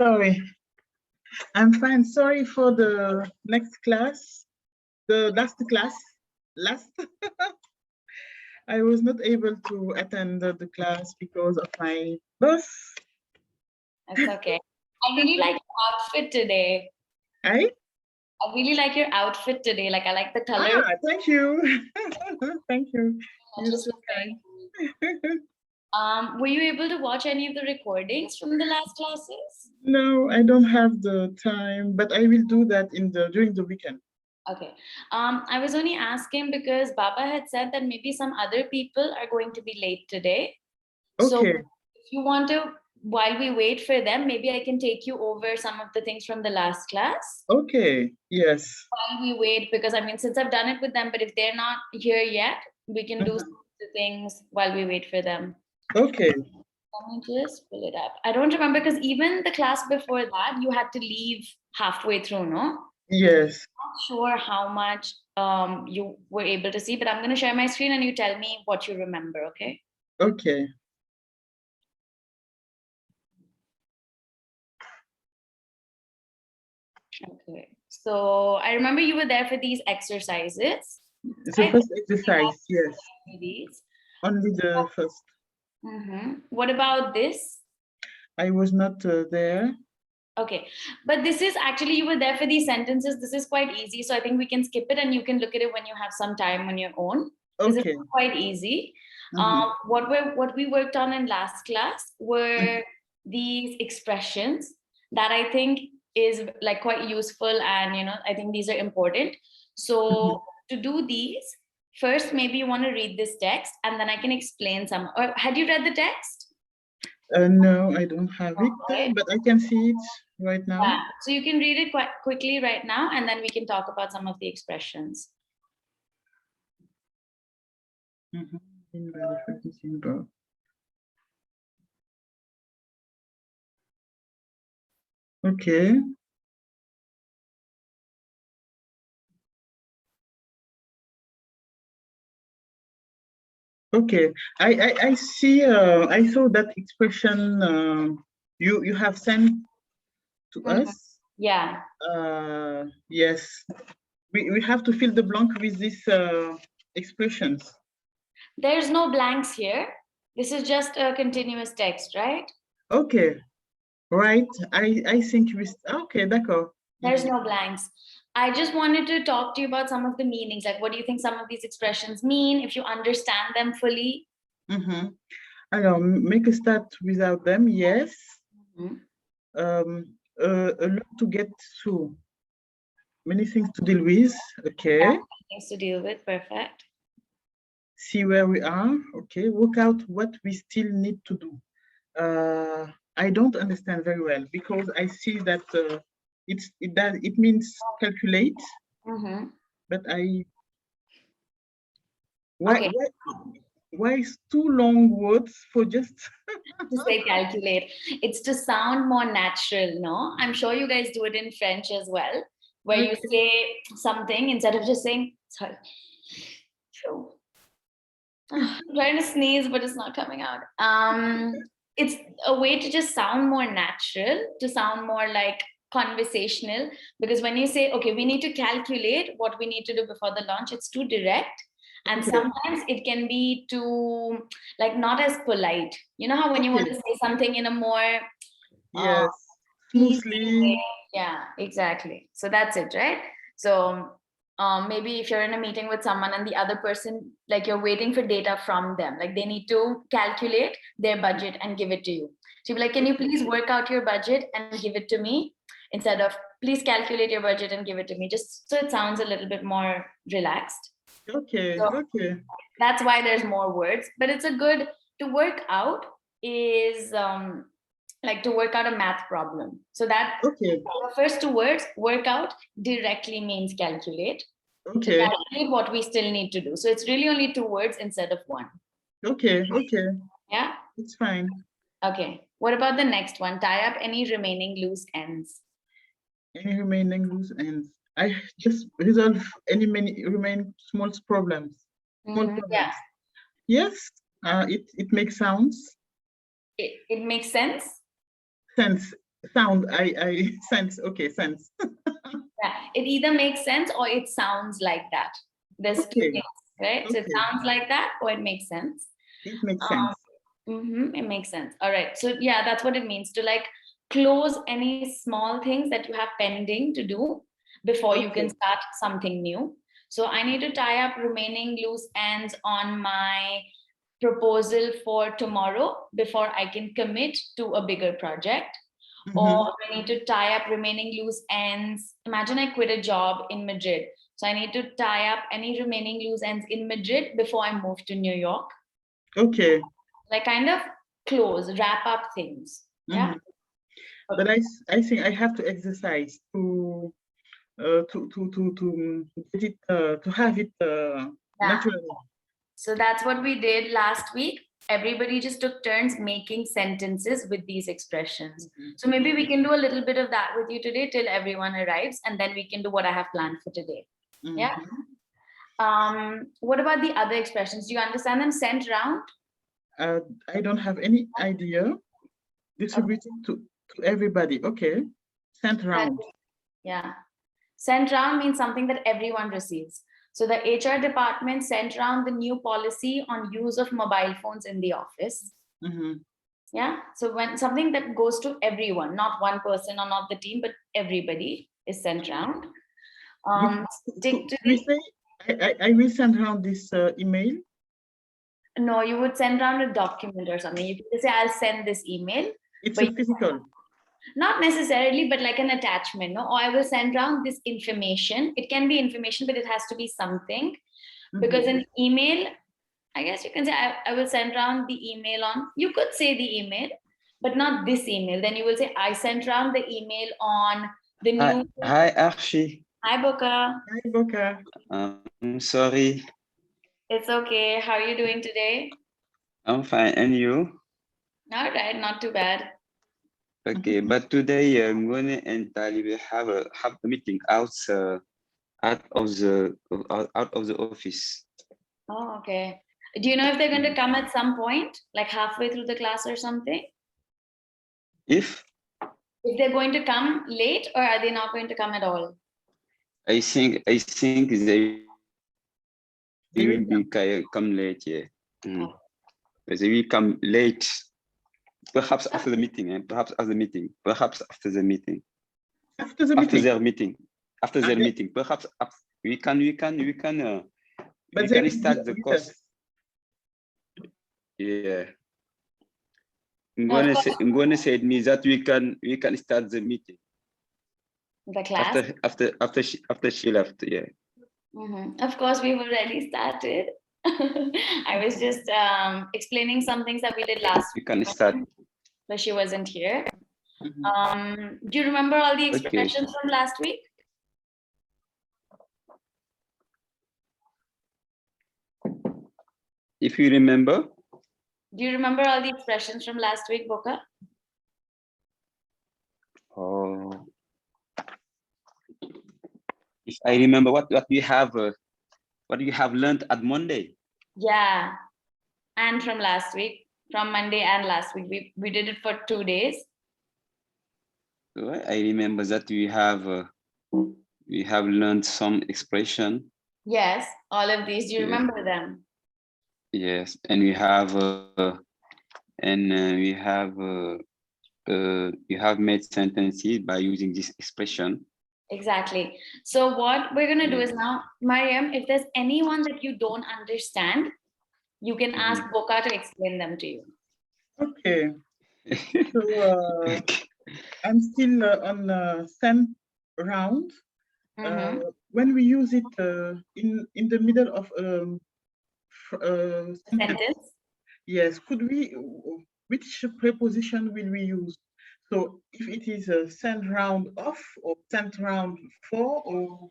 Sorry, I'm fine. Sorry for the next class, the last class. Last, I was not able to attend the class because of my boss. That's okay. I really like your outfit today. I really like your outfit today. Like, I like the color. Thank you. Thank you. You're so kind. Were you able to watch any of the recordings from the last classes? No, I don't have the time, but I will do that during the weekend. Okay. I was only asking because Baba had said that maybe some other people are going to be late today. Okay. So if you want to, while we wait for them, maybe I can take you over some of the things from the last class. Okay, yes. While we wait, because I mean, since I've done it with them, but if they're not here yet, we can do some of the things while we wait for them. Okay. Let me just pull it up. I don't remember because even the class before that, you had to leave halfway through, no? Yes. I'm not sure how much you were able to see, but I'm going to share my screen and you tell me what you remember, okay? Okay. Okay. So I remember you were there for these exercises. The first exercise, yes. These. Only the first. What about this? I was not there. Okay, but this is actually, you were there for these sentences. This is quite easy. So I think we can skip it and you can look at it when you have some time on your own. Okay. This is quite easy. What we worked on in last class were these expressions that I think is like quite useful, and I think these are important. So to do these, first maybe you want to read this text and then I can explain some. Or had you read the text? No, I don't have it, but I can see it right now. Yeah. So you can read it quite quickly right now, and then we can talk about some of the expressions. Okay. Okay, I see. I saw that expression you have sent to us. Yeah. Yes, we have to fill the blank with these expressions. There's no blanks here. This is just a continuous text, right? Okay, right. I think okay, d'accord. There's no blanks. I just wanted to talk to you about some of the meanings. Like, what do you think some of these expressions mean if you understand them fully? Alors, make a start without them, yes. A lot to get through. Many things to deal with, okay. Yeah, things to deal with, perfect. See where we are, okay. Work out what we still need to do. I don't understand very well because I see that it means calculate, but why is two long words for just to say calculate? It's to sound more natural, no? I'm sure you guys do it in French as well, where you say something instead of just saying, sorry. I'm trying to sneeze, but it's not coming out. It's a way to just sound more natural, to sound more like conversational, because when you say, okay, we need to calculate what we need to do before the launch, it's too direct. And sometimes it can be too, like, not as polite. You know how when you want to say something in a more smoothly. Yeah, exactly. So that's it, right? So maybe if you're in a meeting with someone and the other person, like, you're waiting for data from them, like they need to calculate their budget and give it to you. So you'll be like, can you please work out your budget and give it to me, instead of please calculate your budget and give it to me, just so it sounds a little bit more relaxed. Okay, so that's why there's more words, but it's a good to work out is like to work out a math problem. So that the first two words, work out, directly means calculate. To calculate what we still need to do. So it's really only two words instead of one. Okay. Yeah? It's fine. Okay. What about the next one? Tie up any remaining loose ends. Any remaining loose ends. I just resolve any remaining small problems. Yeah. Yes, it makes sounds. It makes sense? Sense. Sound, I sense, okay, sense. Yeah, it either makes sense or it sounds like that. There's two Okay, things, right? So it okay, sounds like that or it makes sense. it makes sense. It makes sense. All right. So yeah, that's what it means to like close any small things that you have pending to do before you can Okay. start something new. So I need to tie up remaining loose ends on my proposal for tomorrow before I can commit to a bigger project. Mm-hmm. Or I need to tie up remaining loose ends. Imagine I quit a job in Madrid. So I need to tie up any remaining loose ends in Madrid before I move to New York. Okay. Like kind of close, wrap up things. Yeah. Mm-hmm. But I think I have to exercise to get it to have it Yeah. naturally. So that's what we did last week. Everybody just took turns making sentences with these expressions. Mhm. So maybe we can do a little bit of that with you today till everyone arrives, and then we can do what I have planned for today. Yeah. What about the other expressions? Do you understand them? Sent round? I don't have any idea. Distributing to everybody. Okay. Sent round. Yeah. Sent round means something that everyone receives. So the HR department sent around the new policy on use of mobile phones in the office. Mm-hmm. Yeah. So when something that goes to everyone, not one person or not the team, but everybody is sent around. Stick to We the. say I will send around this email. No, you would send around a document or something. You can say, I'll send this email. It's But a physical. not necessarily, but like an attachment. No, or I will send around this information. It can be information, but it has to be something. Because an email, I guess you can say, I will send around the email on, you could say the email, but not this email. Then you will say, I sent around the email on the new. Hi, Arshie. Hi, Boka. Hi, Boka. I'm sorry. It's okay. How are you doing today? I'm fine. And you? All right, not too bad. Okay, but today Ngone and Tali will have a meeting out of the office. Oh, okay. Do you know if they're going to come at some point, like halfway through the class or something? If They're going to come late, or are they not going to come at all? I think they will come late. Yeah, they will come late. Perhaps after the meeting. Perhaps after the meeting. Perhaps after the meeting. After the meeting. After their meeting. After their meeting. Perhaps we can start the course. Yeah. Ngone said me that we can start the meeting. The class? After she left, yeah. Of course, we've already started. I was just explaining some things that we did last week. We can start. But she wasn't here. Do you remember all the expressions from last week? If you remember. Do you remember all the expressions from last week, Boka? Oh. If I remember what we have learned at Monday. Yeah, and from last week, from Monday and last week, we did it for 2 days. I remember that we have learned some expression. Yes, all of these. Do you remember them? Yes, and we have made sentences by using this expression. Exactly. So what we're going to do is now, Mariam, if there's anyone that you don't understand, you can ask Boka to explain them to you. Okay. So I'm still on send round. When we use it in the middle of sentence, yes, which preposition will we use? So if it is a send round off or send round for, or?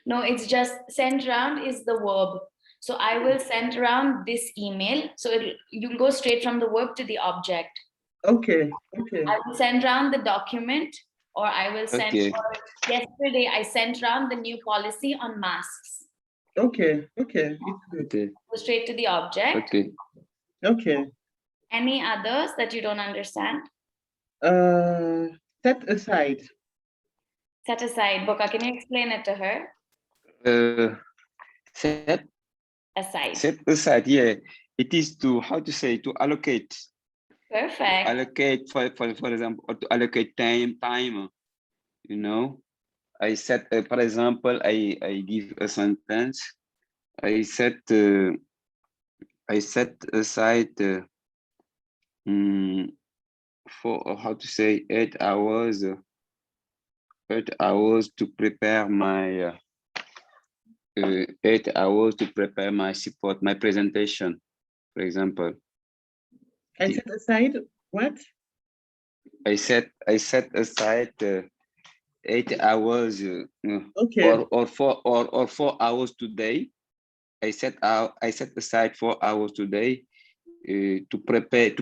No, it's just send round is the verb. So I will send around this email. So you'll go straight from the verb to the object. Okay. I will send around the document, or I will send. Yesterday, I sent around the new policy on masks. Okay. It's good. Go straight to the object. Okay. Any others that you don't understand? Set aside. Set aside. Boka, can you explain it to her? Set Aside. aside, yeah. It is to, how to say, to allocate. Perfect. Allocate, for example, or to allocate time, you know. I set, for example, I give a sentence. I set aside for, how to say, 8 hours. 8 hours to prepare my 8 hours to prepare my support, my presentation, for example. I set aside what? I set aside 8 hours Okay. or 4 hours today. I set aside 4 hours today to prepare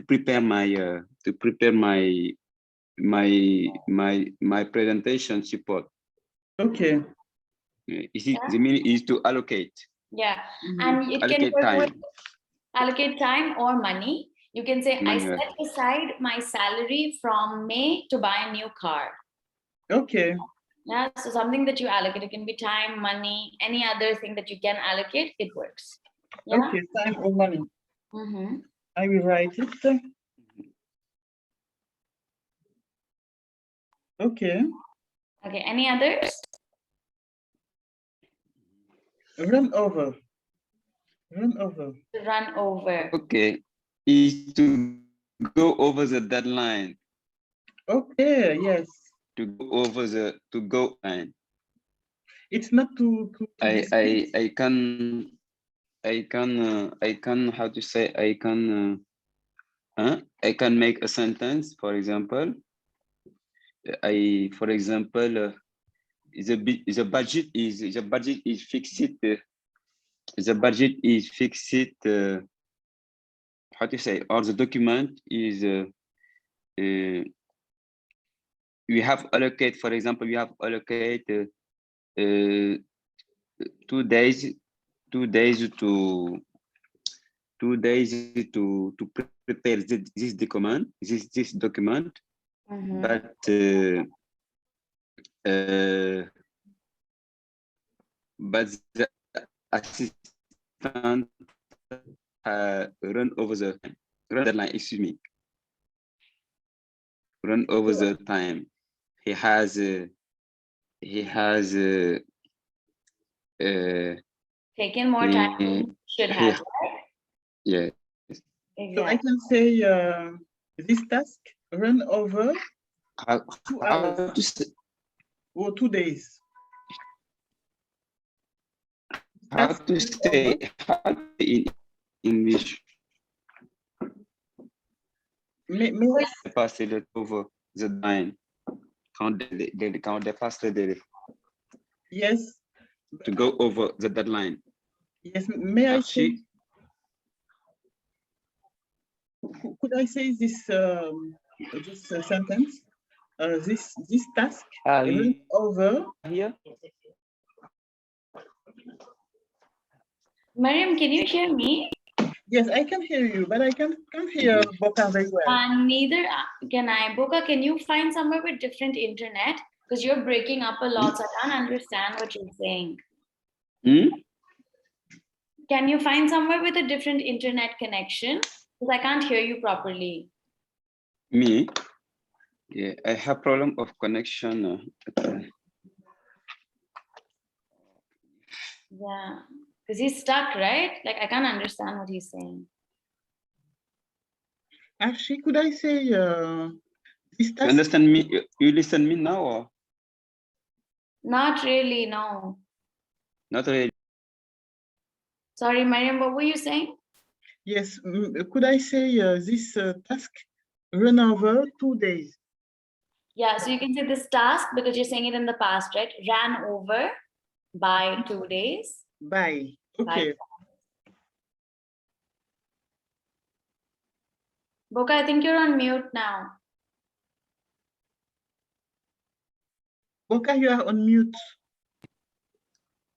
my presentation support. Okay. The meaning is to allocate. Yeah, and it Allocate can work with time. allocate time or money. You can say, I Money, set aside my salary from May to buy a new car. Okay. Yeah, so something that you allocate, it can be time, money, any other thing that you can allocate, it works. Yeah. Okay, time or money. Mm-hmm. I will write it. Okay. Okay, any others? Run over. Run over. Run over. Okay, is to go over the deadline. Okay, yes. To go over to go line. It's not to I can how to say I can make a sentence, for example. For example, the budget is fixed. The budget is fixed. How to say, or the document is we have allocate. For example, we have allocate 2 days. 2 days to prepare this document. This document, Mm-hmm. but the assistant run over the deadline. Excuse me. Run over the time. He has Taken more time than you should have. Yeah. Exactly. So I can say this task run over 2 hours How to say, or 2 days. how Task to run say over. in English? Mais Passer le over the line. Quand dépasse le délai. yes. To go over the deadline. Yes. May I say? Archie? Could I say this sentence? This task run over. Here? Mariam, can you hear me? Yes, I can hear you, but I can't hear Boka very well. Neither can I. Boka, can you find somewhere with different internet? Because you're breaking up a lot, so I can't understand what you're saying. Can you find somewhere with a different internet connection? Because I can't hear you properly. Me? Yeah, I have problem of connection. Yeah, because he's stuck, right? Like I can't understand what he's saying. Archie, could I say this task? You understand me? You listen me now or? Not really, no. Not really. Sorry, Mariam, what were you saying? Yes, could I say this task run over 2 days? Yeah, so you can say this task because you're saying it in the past, right? Ran over by 2 days. By. Okay. Boka, I think you're on mute now. Boka, you are on mute.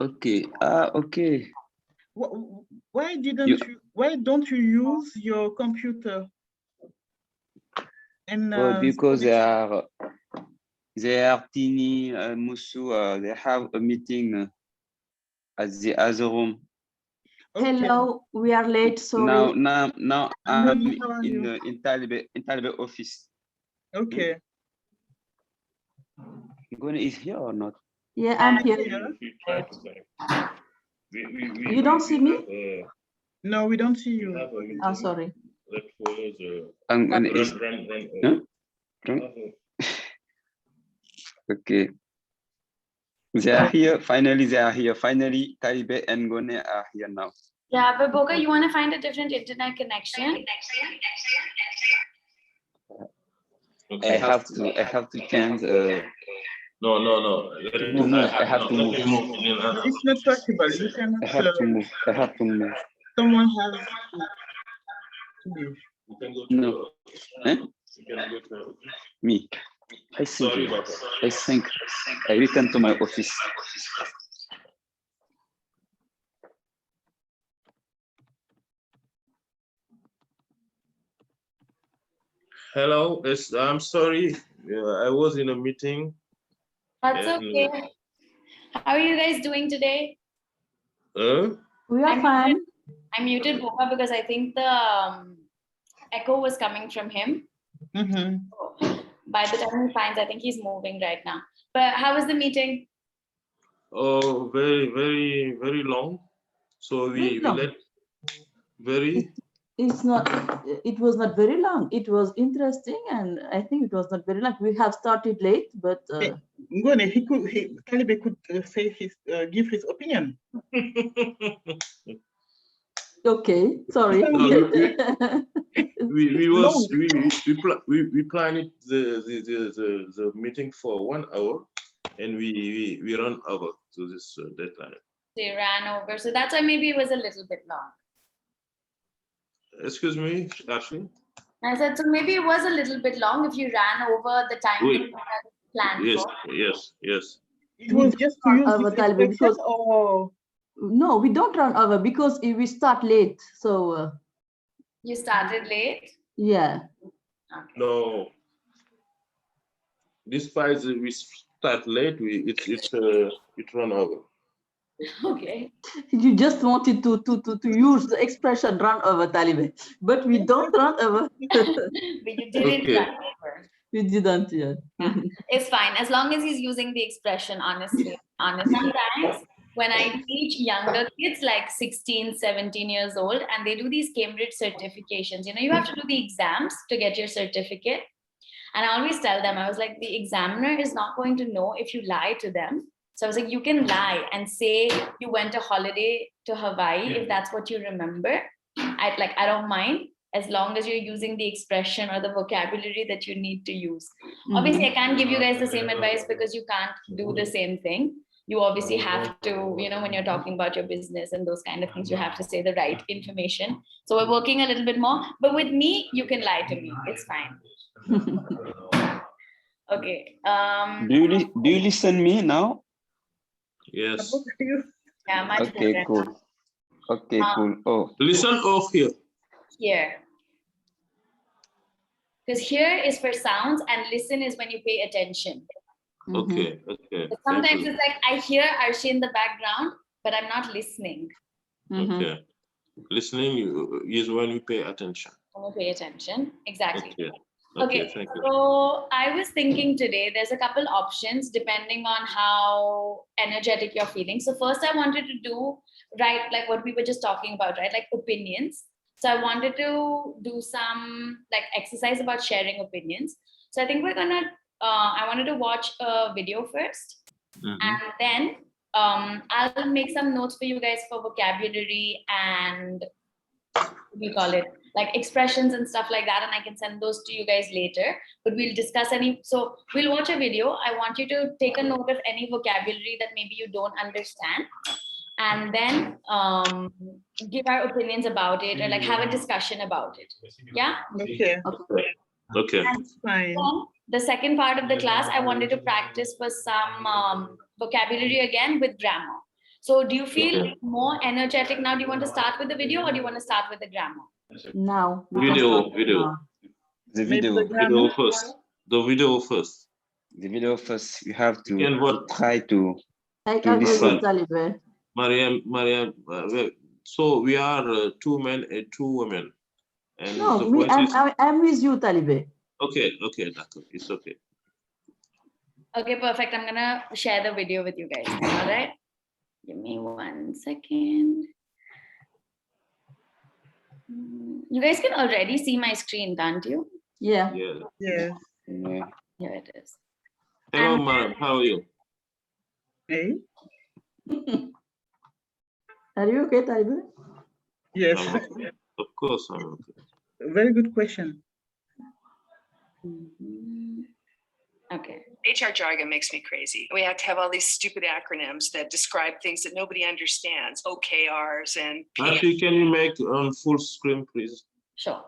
Okay. Okay. Why don't you use your computer? And because they are they are Tini, Musu, they have a meeting at the other room. Okay. Hello, we are late, sorry. Now I'm How are you? in Talibe office. Okay. Goni is here or not? Yeah, I'm here. You don't see me? No, we don't see you. Oh, sorry. Goni is. Huh? Okay. They are here. Finally, they are here. Finally, Talibe and Goni are here now. Yeah, but Boga, you want to find a different internet connection? I have to change. No. I have to move. No, it's not possible. You cannot. I have to move. I have to move. Someone has to leave. You can go No. to, Eh? you can go to, Me. sorry about that. I think I return to my office. Hello, I'm sorry. I was in a meeting. That's And, okay. How are you guys doing today? We are fine. I muted Boga because I think the echo was coming from him. By the time he finds, I think he's moving right now. But how was the meeting? Oh, very long. So we long. let very. It's not, it was not very long. It was interesting, and I think it was not very long. We have started late, but Ngone, Talibe could say give his opinion. okay, sorry. No, we planned the meeting for 1 hour, and we run over to this deadline. They ran over, so that's why maybe it was a little bit long. Excuse me, Arshie? I said, so maybe it was a little bit long if you ran over the time Oui. that you had planned Yes, for. yes. It was just to use Our this Talibe, expression, because or no, we don't run over because we start late. So You started late? yeah. Okay. No. Despite we start late, it run over. Okay. You just wanted to use the expression run over, Talibe, but we don't run over. But you didn't Okay. run over. We didn't yet. Yeah. It's fine as long as he's using the expression honestly. Sometimes when I teach younger kids like 16, 17 years old, and they do these Cambridge certifications, you have to do the exams to get your certificate. And I always tell them, I was like, the examiner is not going to know if you lie to them. So I was like, you can lie and say you went on holiday to Hawaii if that's what you remember. I don't mind, as long as you're using the expression or the vocabulary that you need to use. Obviously, I can't give you guys the same advice because you can't do the same thing. You obviously have to, when you're talking about your business and those kind of things, you have to say the right information. So we're working a little bit more, but with me, you can lie to me. It's fine. Okay. Do you listen me now? Yes. Yeah, much Okay, better. cool. Okay, cool. Oh, Listen off here. Here. Because here is for sounds and listen is when you pay attention. Okay. But sometimes it's like I hear Arshie in the background, but I'm not listening. Okay. Listening is when we pay attention. When you pay attention. Exactly. Okay, thank you. So I was thinking today, there's a couple options depending on how energetic you're feeling. So first I wanted to do, right, like what we were just talking about, right, like opinions. So I wanted to do some like exercise about sharing opinions. So I think we're gonna, I wanted to watch a video first, and then I'll make some notes for you guys for vocabulary and what do you call it, like expressions and stuff like that, and I can send those to you guys later, but we'll discuss so we'll watch a video. I want you to take a note of any vocabulary that maybe you don't understand, and then give our opinions about it, or like have a discussion about it. Yeah. Okay. That's fine. Then the second part of the class, I wanted to practice for some vocabulary again with grammar. So do you feel more energetic now? Do you want to start with the video or do you want to start with the grammar? Now. Video. the video. The video first. the video first. You have to can vote. try to I to can listen. vote Taliban. Mariam, so we are 2 men and 2 women. And No, the me, voice is, I'm with you, Taliban. okay, d'accord, it's okay. Okay, perfect. I'm gonna share the video with you guys. All right. Give me 1 second. You guys can already see my screen, can't you? Yeah. Yeah. Yes. Yeah. Here it is. Hello, And- Mariam, how are you? Hey. Are you okay, Taliban? Yes. Of course, I'm okay. Very good question. Okay. HR jargon makes me crazy. We have to have all these stupid acronyms that describe things that nobody understands, OKRs and PM. Arshie, can you make on full screen, please? Sure.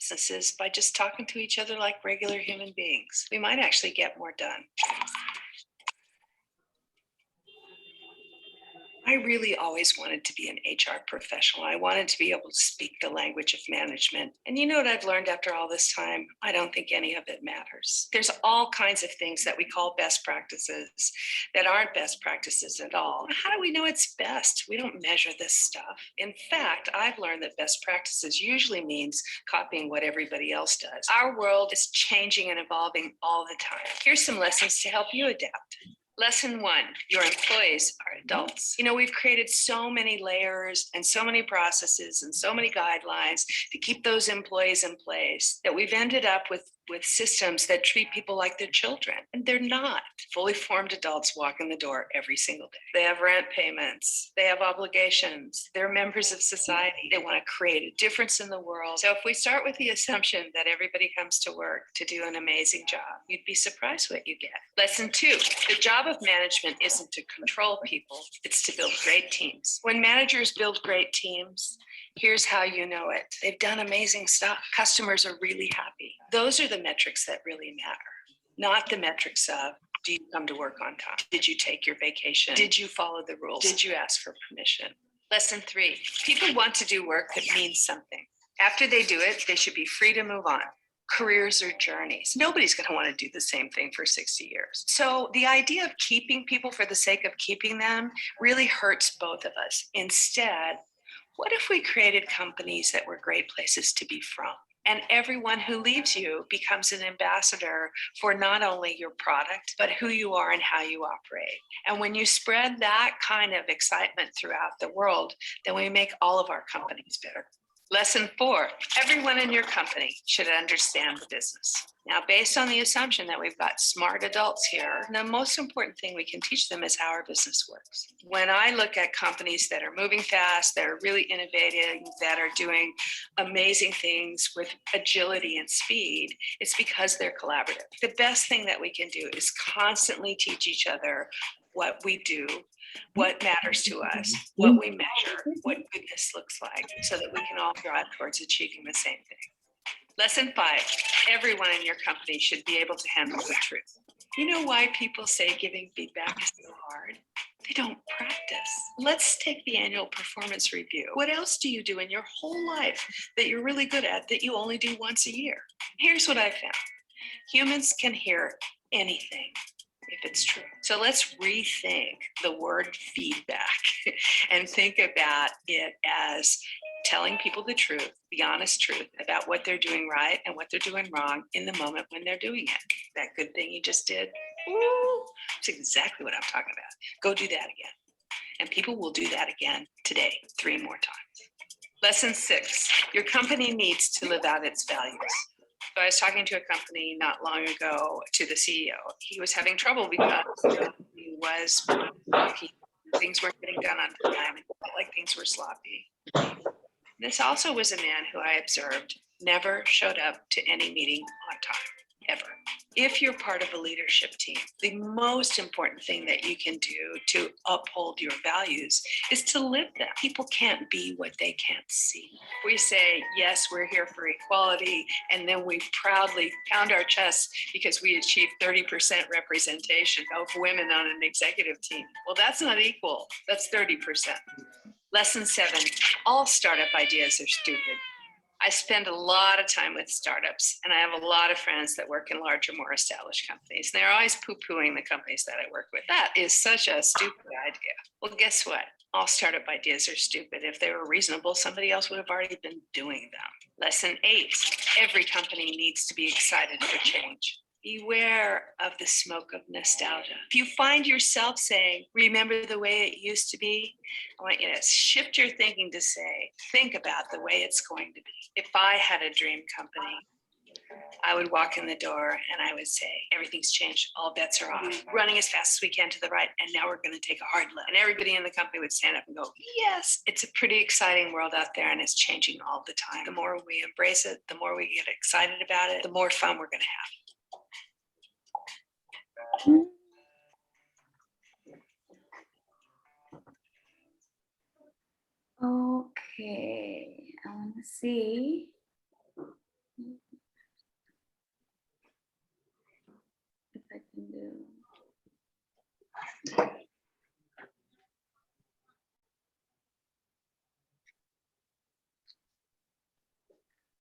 Businesses by just talking to each other like regular human beings. We might actually get more done. I really always wanted to be an HR professional. I wanted to be able to speak the language of management. And you know what I've learned after all this time? I don't think any of it matters. There's all kinds of things that we call best practices that aren't best practices at all. How do we know it's best? We don't measure this stuff. In fact, I've learned that best practices usually means copying what everybody else does. Our world is changing and evolving all the time. Here's some lessons to help you adapt. Lesson 1, your employees are adults. You know, we've created so many layers and so many processes and so many guidelines to keep those employees in place that we've ended up with systems that treat people like they're children, and they're not. Fully formed adults walk in the door every single day. They have rent payments, they have obligations, they're members of society. They want to create a difference in the world. So if we start with the assumption that everybody comes to work to do an amazing job, you'd be surprised what you get. Lesson 2, the job of management isn't to control people, it's to build great teams. When managers build great teams, here's how you know it. They've done amazing stuff. Customers are really happy. Those are the metrics that really matter, not the metrics of, do you come to work on time? Did you take your vacation? Did you follow the rules? Did you ask for permission? Lesson 3, people want to do work that means something. After they do it, they should be free to move on. Careers are journeys. Nobody's going to want to do the same thing for 60 years. So the idea of keeping people for the sake of keeping them really hurts both of us. Instead, what if we created companies that were great places to be from? And everyone who leaves you becomes an ambassador for not only your product, but who you are and how you operate. And when you spread that kind of excitement throughout the world, then we make all of our companies better. Lesson 4, everyone in your company should understand the business. Now, based on the assumption that we've got smart adults here, the most important thing we can teach them is how our business works. When I look at companies that are moving fast, that are really innovative, that are doing amazing things with agility and speed, it's because they're collaborative. The best thing that we can do is constantly teach each other what we do, what matters to us, what we measure, what goodness looks like, so that we can all drive towards achieving the same thing. Lesson 5, everyone in your company should be able to handle the truth. You know why people say giving feedback is so hard? They don't practice. Let's take the annual performance review. What else do you do in your whole life that you're really good at that you only do once a year? Here's what I found. Humans can hear anything if it's true. So let's rethink the word feedback and think about it as telling people the truth, the honest truth about what they're doing right and what they're doing wrong in the moment when they're doing it. That good thing you just did, it's exactly what I'm talking about. Go do that again. And people will do that again today, 3 more times. Lesson 6, your company needs to live out its values. So I was talking to a company not long ago to the CEO. He was having trouble because things weren't getting done on time. It felt like things were sloppy. This also was a man who I observed never showed up to any meeting on time, ever. If you're part of a leadership team, the most important thing that you can do to uphold your values is to live them. People can't be what they can't see. We say, yes, we're here for equality, and then we proudly pound our chests because we achieved 30% representation of women on an executive team. Well, that's not equal, that's 30%. Lesson 7, all startup ideas are stupid. I spend a lot of time with startups, and I have a lot of friends that work in larger, more established companies. And they're always poo-pooing the companies that I work with. That is such a stupid idea. Well, guess what? All startup ideas are stupid. If they were reasonable, somebody else would have already been doing them. Lesson 8, every company needs to be excited for change. Beware of the smoke of nostalgia. If you find yourself saying, remember the way it used to be, I want you to shift your thinking to say, think about the way it's going to be. If I had a dream company, I would walk in the door and I would say, everything's changed, all bets are off, running as fast as we can to the right, and now we're going to take a hard left. And everybody in the company would stand up and go, yes, it's a pretty exciting world out there and it's changing all the time. The more we embrace it, the more we get excited about it, the more fun we're going to have. Okay, I want to see. If I can do.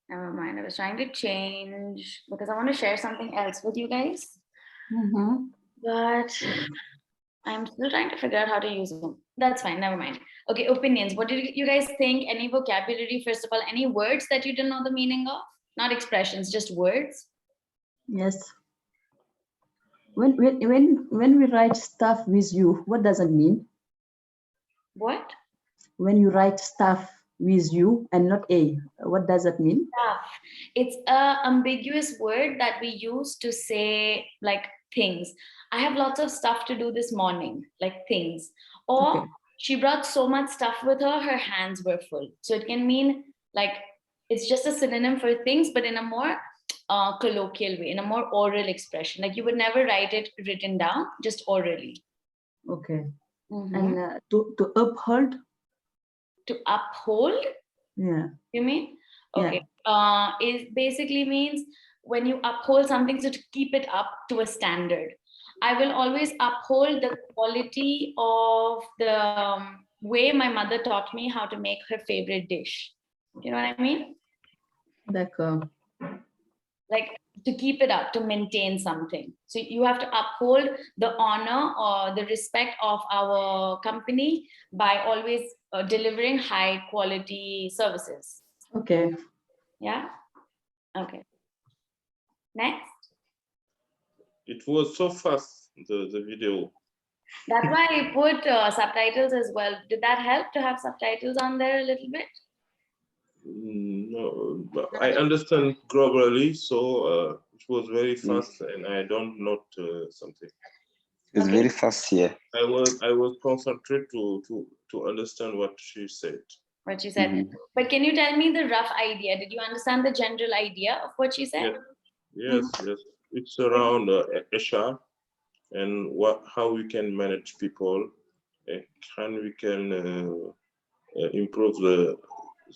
Never mind, I was trying to change because I want to share something else with you guys. But I'm still trying to figure out how to use them. That's fine, never mind. Okay, opinions. What did you guys think? Any vocabulary, first of all, any words that you didn't know the meaning of? Not expressions, just words. Yes. When we write stuff with you, what does it mean? What? When you write stuff with you and not a, what does it mean? Stuff. It's a ambiguous word that we use to say like things. I have lots of stuff to do this morning, like things. Or Okay. she brought so much stuff with her, her hands were full. So it can mean like, it's just a synonym for things, but in a more colloquial way, in a more oral expression. Like you would never write it written down, just orally. Okay. Mhm. And to uphold? To uphold, Yeah. you mean? Yeah. Okay. It basically means when you uphold something, so to keep it up to a standard. I will always uphold the quality of the way my mother taught me how to make her favorite dish. You know what I mean? Like to keep it up, to maintain something. So you have to uphold the honor or the respect of our company by always delivering high quality services. Okay. Yeah. Okay. Next. It was so fast, the video. That's why I put subtitles as well. Did that help to have subtitles on there a little bit? No, but I understand globally, so it was very fast, and I don't note something. It's very fast here. I was concentrated to understand what she said. What she said. But can you tell me the rough idea? Did you understand the general idea of what she said? Yes. It's around HR and how we can manage people, and we can improve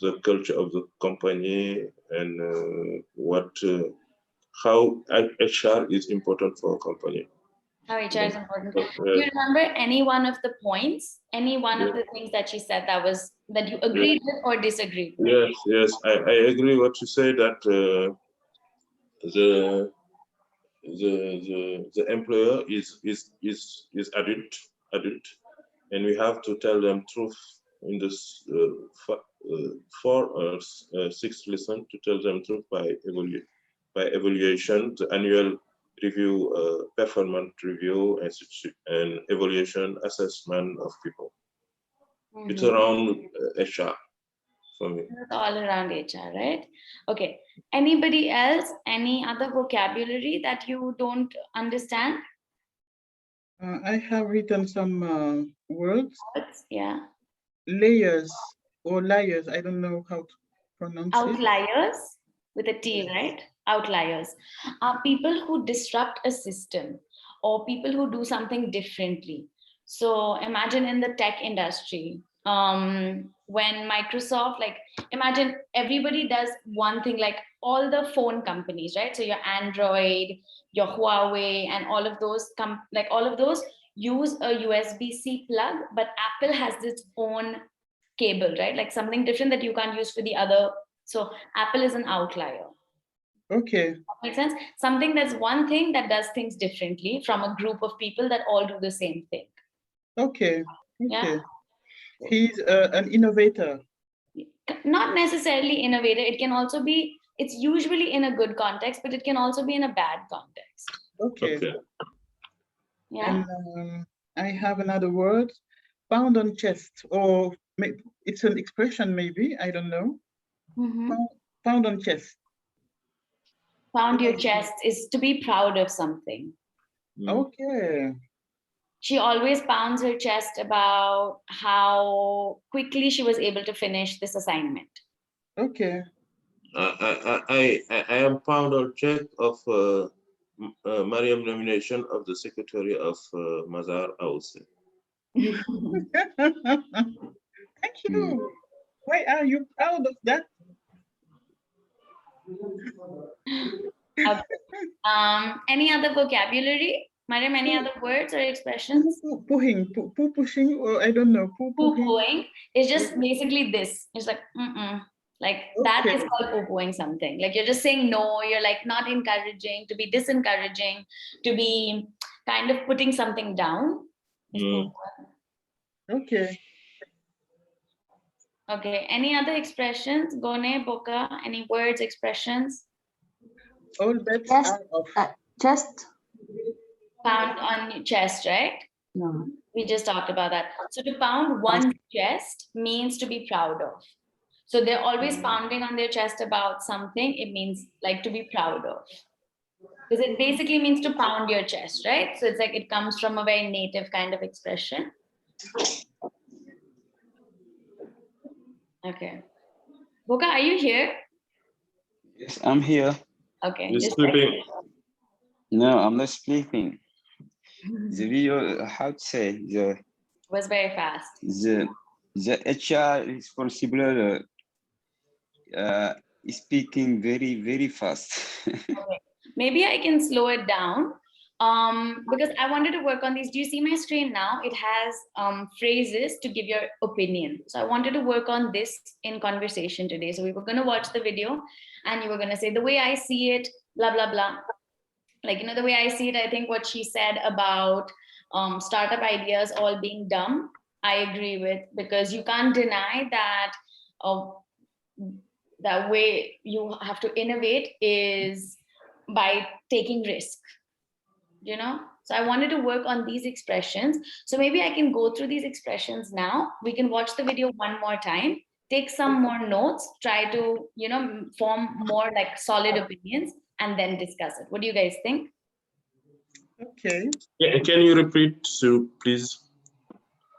the culture of the company, and how HR is important for a company. How HR is important. Do you remember any one of the points, any one of the things that she said that you agreed with or disagreed with? Yes, I agree what you say, that the employer is adult, and we have to tell them truth in this 4 or 6 lesson, to tell them truth by evaluation, the annual review, performance review, and evaluation assessment of people. It's around HR for me. It's all around HR, right? Okay. Anybody else? Any other vocabulary that you don't understand? I have written some words. Yeah. Layers or liars. I don't know how to pronounce it. Outliers with a T, right? Outliers are people who disrupt a system or people who do something differently. So imagine in the tech industry, when Microsoft, like imagine everybody does one thing, like all the phone companies, right? So your Android, your Huawei, and all of those use a USB-C plug, but Apple has its own cable, right? Like something different that you can't use for the other So apple is an outlier. Okay. Makes sense? Something that's one thing that does things differently from a group of people that all do the same thing. Okay. Yeah. Okay. He's an innovator. Not necessarily innovator. It can also be, it's usually in a good context, but it can also be in a bad context. Okay. Okay. Yeah. And I have another word, pound on chest, or it's an expression maybe, I don't know. Mhm. Pound on chest. Pound your chest is to be proud of something. Okay. She always pounds her chest about how quickly she was able to finish this assignment. Okay. I am proud of check of Mariam nomination of the Secretary of Mazar, I will say. Thank you. Why are you proud of that? Okay. Any other vocabulary? Mariam, any other words or expressions? Pushing, or I don't know. Poo-pooing is just basically this. It's like, like that is Okay. called poo-pooing something. Like you're just saying no, you're like not encouraging, to be disencouraging, to be kind of putting something down. is poo-pooing. Okay. Okay, any other expressions? Gone, Boka, any words, expressions? All bets Chest, are off. chest. Pound on your chest, right? No. We just talked about that. So to pound one's chest means to be proud of. So they're always pounding on their chest about something. It means like to be proud of. Because it basically means to pound your chest, right? So it's like it comes from a very native kind of expression. Okay. Boka, are you here? Yes, I'm here. Okay. You're Just sleeping. No, I'm not sleeping. The video, how to say, was very fast. the HR responsible is speaking very fast. Okay. Maybe I can slow it down because I wanted to work on these. Do you see my screen now? It has phrases to give your opinion. So I wanted to work on this in conversation today. So we were going to watch the video and you were going to say the way I see it, blah, blah, blah. Like, the way I see it, I think what she said about startup ideas all being dumb, I agree with, because you can't deny that that way you have to innovate is by taking risk, So I wanted to work on these expressions. So maybe I can go through these expressions now. We can watch the video one more time, take some more notes, try to, form more like solid opinions and then discuss it. What do you guys think? Okay. Yeah, can you repeat, Sue, please?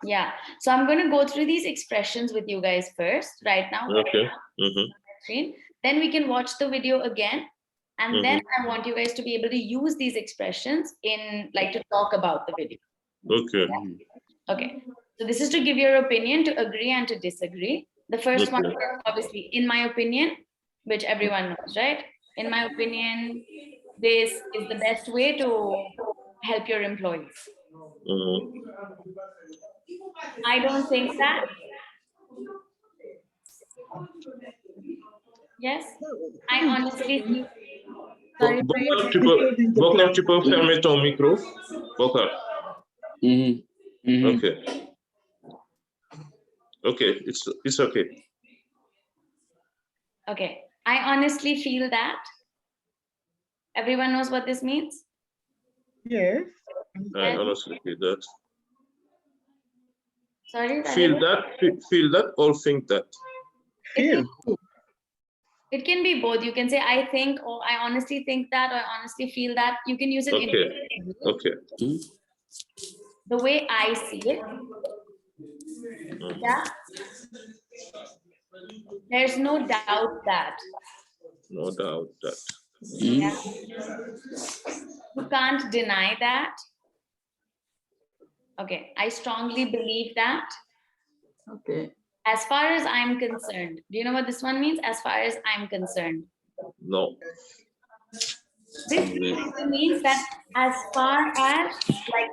Yeah. So I'm going to go through these expressions with you guys first, right now. Okay. Screen. Then we can watch the video again. And then I want you guys to be able to use these expressions in like to talk about the video. Okay. Okay. So this is to give your opinion, to agree and to disagree. The first one is obviously, in my opinion, which everyone knows, right? In my opinion, this is the best way to help your employees. I don't think that. Yes, I honestly think. Sorry. Bokar, tu peux fermer ton micro? Bokar. Okay. Okay, it's okay. Okay, I honestly feel that. Everyone knows what this means? Yes. I honestly feel that. Sorry? Feel that or think that? Feel. It can be both. You can say, I think, or I honestly think that, or I honestly feel that. You can use it in Okay. the way I see it. Yeah. There's no doubt that. No doubt that. Yeah. You can't deny that. Okay. I strongly believe that. Okay. As far as I'm concerned. Do you know what this one means? As far as I'm concerned. No. This means that as far as like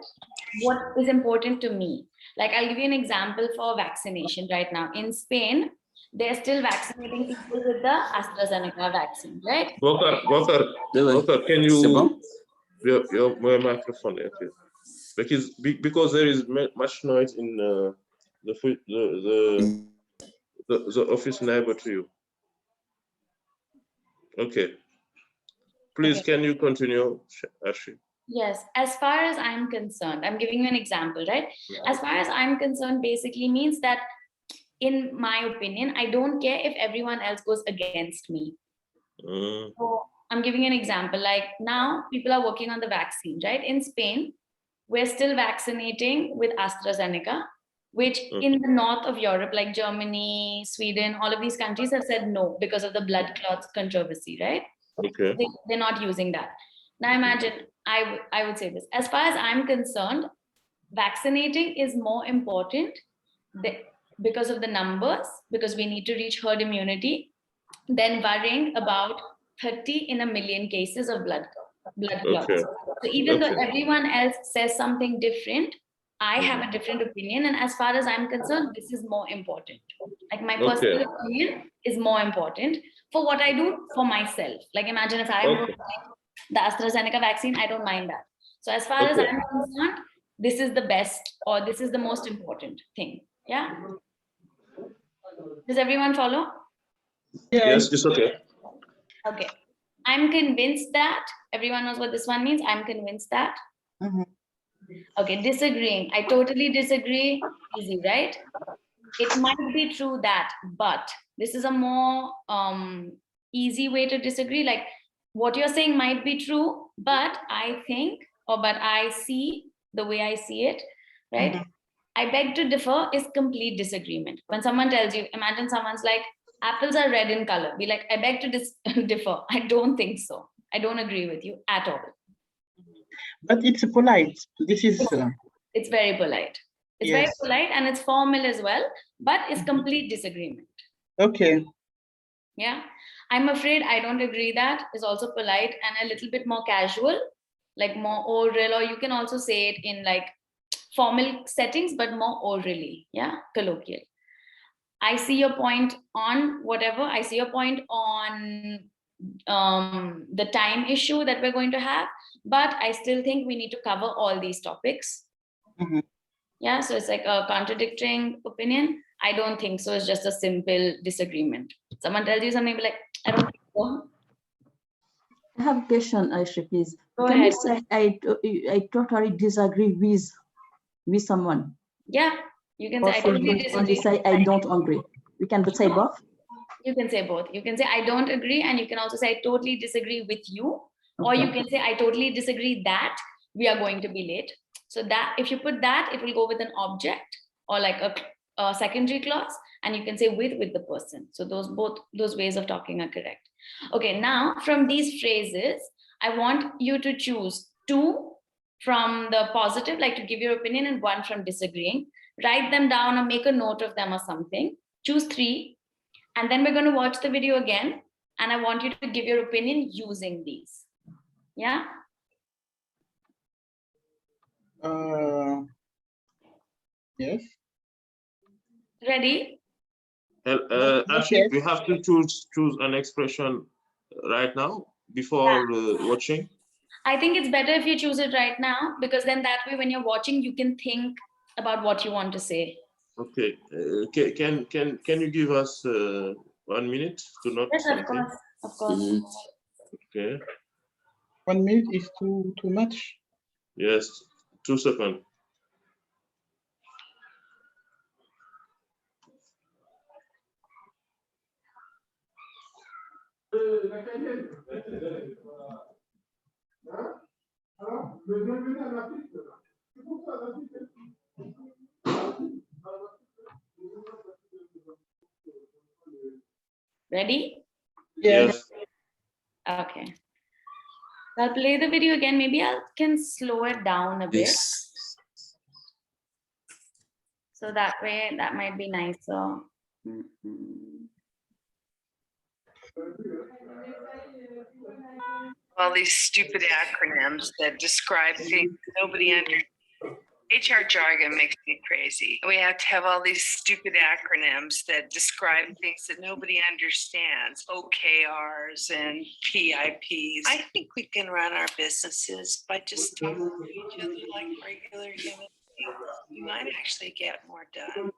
what is important to me. Like I'll give you an example for vaccination right now. In Spain, they're still vaccinating people with the AstraZeneca vaccine, right? Walker, can you your microphone? Okay. Because there is much noise in the office neighbor to you. Okay. Please, Okay. can you continue, Arshie? Yes, as far as I'm concerned, I'm giving you an example, right? As far as I'm concerned, basically means that, in my opinion, I don't care if everyone else goes against me. So I'm giving you an example. Like now, people are working on the vaccine, right? In Spain, we're still vaccinating with AstraZeneca, which in the north of Europe, like Germany, Sweden, all of these countries have said no because of the blood clots controversy, right? Okay. They're not using that. Now imagine, I would say this, as far as I'm concerned, vaccinating is more important because of the numbers, because we need to reach herd immunity, than worrying about 30 in a million cases of blood clots. Okay. So even though Okay. everyone else says something different, I have a different opinion. And as far as I'm concerned, this is more important. Like my personal opinion is more important for what I do for myself. Like imagine if I'm going to take the AstraZeneca vaccine, I don't mind that. So as far as I'm concerned, this is the best, or this is the most important thing. Yeah. Does everyone follow? Yes, it's okay. Okay. I'm convinced that everyone knows what this one means. I'm convinced that. Okay, disagreeing. I totally disagree. Easy, right? It might be true that, but this is a more easy way to disagree. Like what you're saying might be true, but I think, or but I see the way I see it, right? I beg to differ is complete disagreement. When someone tells you, imagine someone's like, apples are red in color. Be like, I beg to differ. I don't think so. I don't agree with you at all. But it's polite. This is. It's very polite. It's very polite and it's formal as well, but it's complete disagreement. Okay. Yeah. I'm afraid I don't agree that is also polite and a little bit more casual, like more oral, or you can also say it in like formal settings, but more orally. Yeah. Colloquial. I see your point on whatever. I see your point on the time issue that we're going to have, but I still think we need to cover all these topics. Yeah, so it's like a contradicting opinion. I don't think so. It's just a simple disagreement. Someone tells you something, be like, I don't think so. I have a question, Arshie, please. Go Can ahead. you say I totally disagree with someone? Yeah, you can Or say I should totally we only disagree. say I don't agree? We can say both? You can say both. You can say I don't agree, and you can also say I totally disagree with you. Or you can say I totally disagree that we are going to be late. So that if you put that, it will go with an object or like a secondary clause, and you can say with the person. So those ways of talking are correct. Okay, now from these phrases, I want you to choose 2 from the positive, like to give your opinion, and 1 from disagreeing. Write them down or make a note of them or something. Choose 3, and then we're going to watch the video again, and I want you to give your opinion using these. Yeah. Yes. Ready? Actually, we have to choose an expression right now before watching. I think it's better if you choose it right now, because then that way when you're watching, you can think about what you want to say. Okay. Can you give us 1 minute to note something? Of course. Okay. 1 minute is too much. Yes. 2 seconds. Ready? Yes. Okay. I'll play the video again. Maybe I can slow it down a bit. So that way, that might be nicer. All these stupid acronyms that describe things nobody understands. HR jargon makes me crazy. We have to have all these stupid acronyms that describe things that nobody understands, OKRs and PIPs. I think we can run our businesses by just talking to each other like regular human beings. We might actually get more done.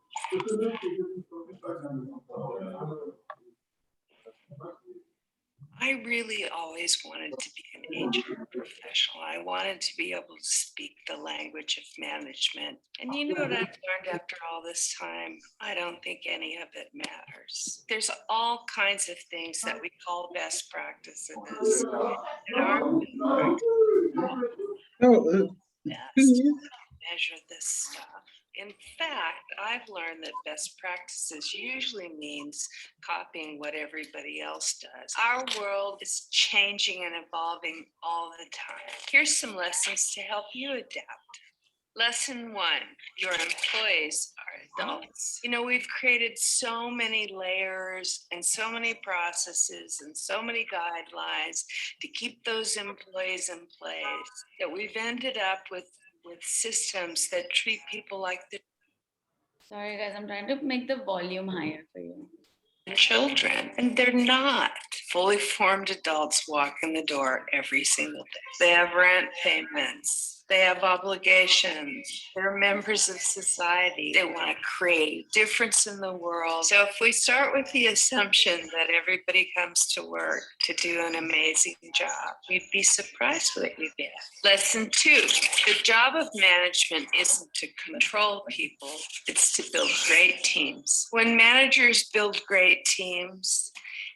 I really always wanted to be an HR professional. I wanted to be able to speak the language of management. And you know what I've learned after all this time? I don't think any of it matters. There's all kinds of things that we call best practices that aren't So, best. please, Measure this stuff. In fact, I've learned that best practices usually means copying what everybody else does. Our world is changing and evolving all the time. Here's some lessons to help you adapt. Lesson 1, your employees are adults. You know, we've created so many layers and so many processes and so many guidelines to keep those employees in place that we've ended up with systems that treat people like they're Sorry, guys, I'm trying to make the volume higher for you. children, and they're not. Fully formed adults walk in the door every single day. They have rent payments. They have obligations. They're members of society. They want to create a difference in the world. So if we start with the assumption that everybody comes to work to do an amazing job, you'd be surprised what you get. Lesson 2, the job of management isn't to control people, it's to build great teams. When managers build great teams,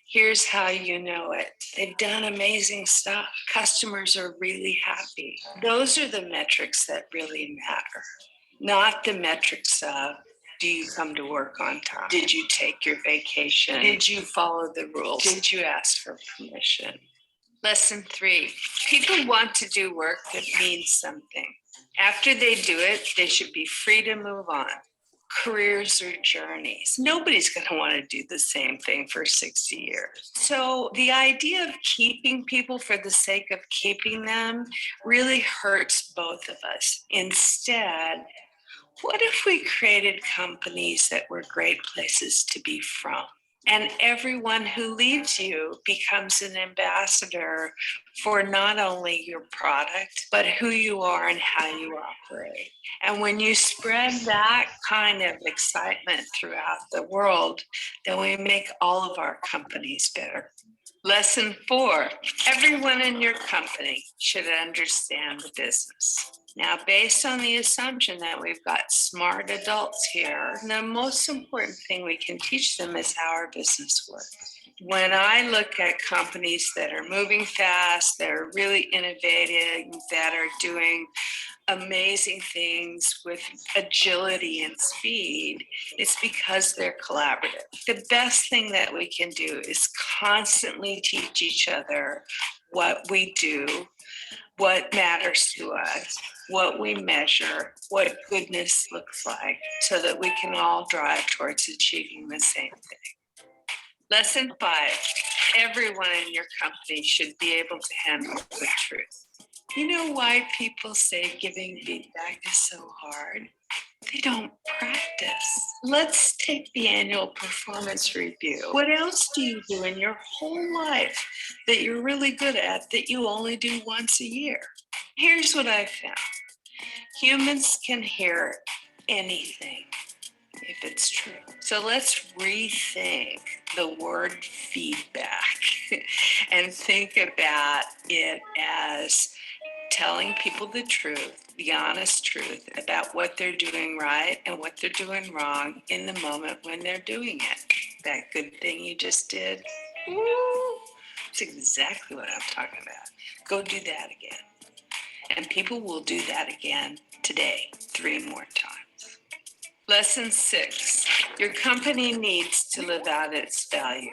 here's how you know it. They've done amazing stuff. Customers are really happy. Those are the metrics that really matter, not the metrics of, do you come to work on time? Did you take your vacation? Did you follow the rules? Did you ask for permission? Lesson 3, people want to do work that means something. After they do it, they should be free to move on. Careers are journeys. Nobody's going to want to do the same thing for 60 years. So the idea of keeping people for the sake of keeping them really hurts both of us. Instead, what if we created companies that were great places to be from? And everyone who leaves you becomes an ambassador for not only your product, but who you are and how you operate. And when you spread that kind of excitement throughout the world, then we make all of our companies better. Lesson 4, everyone in your company should understand the business. Now, based on the assumption that we've got smart adults here, the most important thing we can teach them is how our business works. When I look at companies that are moving fast, that are really innovative, that are doing amazing things with agility and speed, it's because they're collaborative. The best thing that we can do is constantly teach each other what we do, what matters to us, what we measure, what goodness looks like, so that we can all drive towards achieving the same thing. Lesson 5, everyone in your company should be able to handle the truth. You know why people say giving feedback is so hard? They don't practice. Let's take the annual performance review. What else do you do in your whole life that you're really good at that you only do once a year? Here's what I found. Humans can hear anything if it's true. So let's rethink the word feedback and think about it as telling people the truth, the honest truth about what they're doing right and what they're doing wrong in the moment when they're doing it. That good thing you just did, it's exactly what I'm talking about. Go do that again. And people will do that again today, 3 more times. Lesson 6, your company needs to live out its values.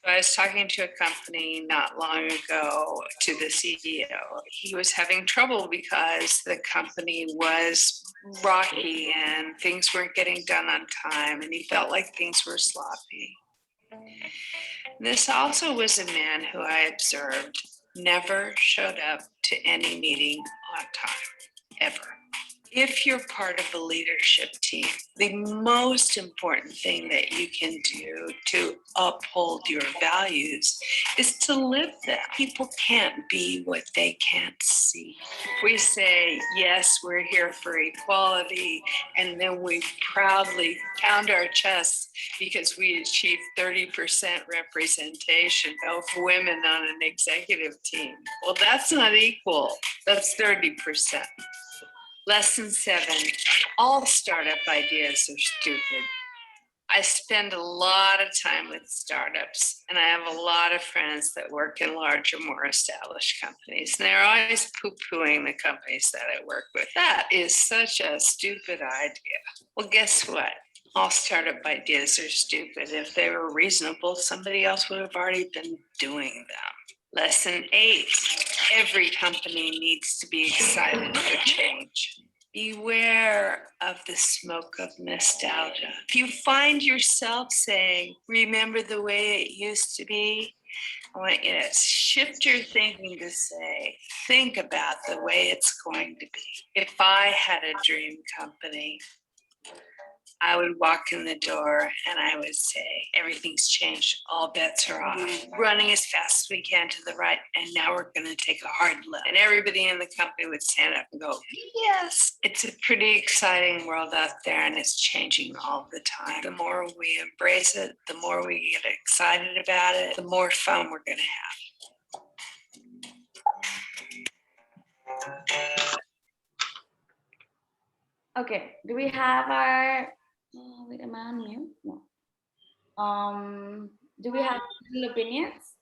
I was talking to a company not long ago, to the CEO. He was having trouble because the company was rocky and things weren't getting done on time, and he felt like things were sloppy. This also was a man who I observed never showed up to any meeting on time, ever. If you're part of a leadership team, the most important thing that you can do to uphold your values is to live them. People can't be what they can't see. If we say, yes, we're here for equality, and then we proudly pound our chests because we achieved 30% representation of women on an executive team. Well, that's not equal. That's 30%. Lesson 7, all startup ideas are stupid. I spend a lot of time with startups, and I have a lot of friends that work in larger, more established companies, and they're always poo-pooing the companies that I work with. That is such a stupid idea. Well, guess what? All startup ideas are stupid. If they were reasonable, somebody else would have already been doing them. Lesson 8, every company needs to be excited for change. Beware of the smoke of nostalgia. If you find yourself saying, remember the way it used to be, I want you to shift your thinking to say, think about the way it's going to be. If I had a dream company, I would walk in the door and I would say, everything's changed, all bets are off. Running as fast as we can to the right, and now we're gonna take a hard left. And everybody in the company would stand up and go, yes. It's a pretty exciting world out there, and it's changing all the time. The more we embrace it, the more we get excited about it, the more fun we're gonna have. Okay, do we have our, wait, am I on mute? No. Do we have little opinions?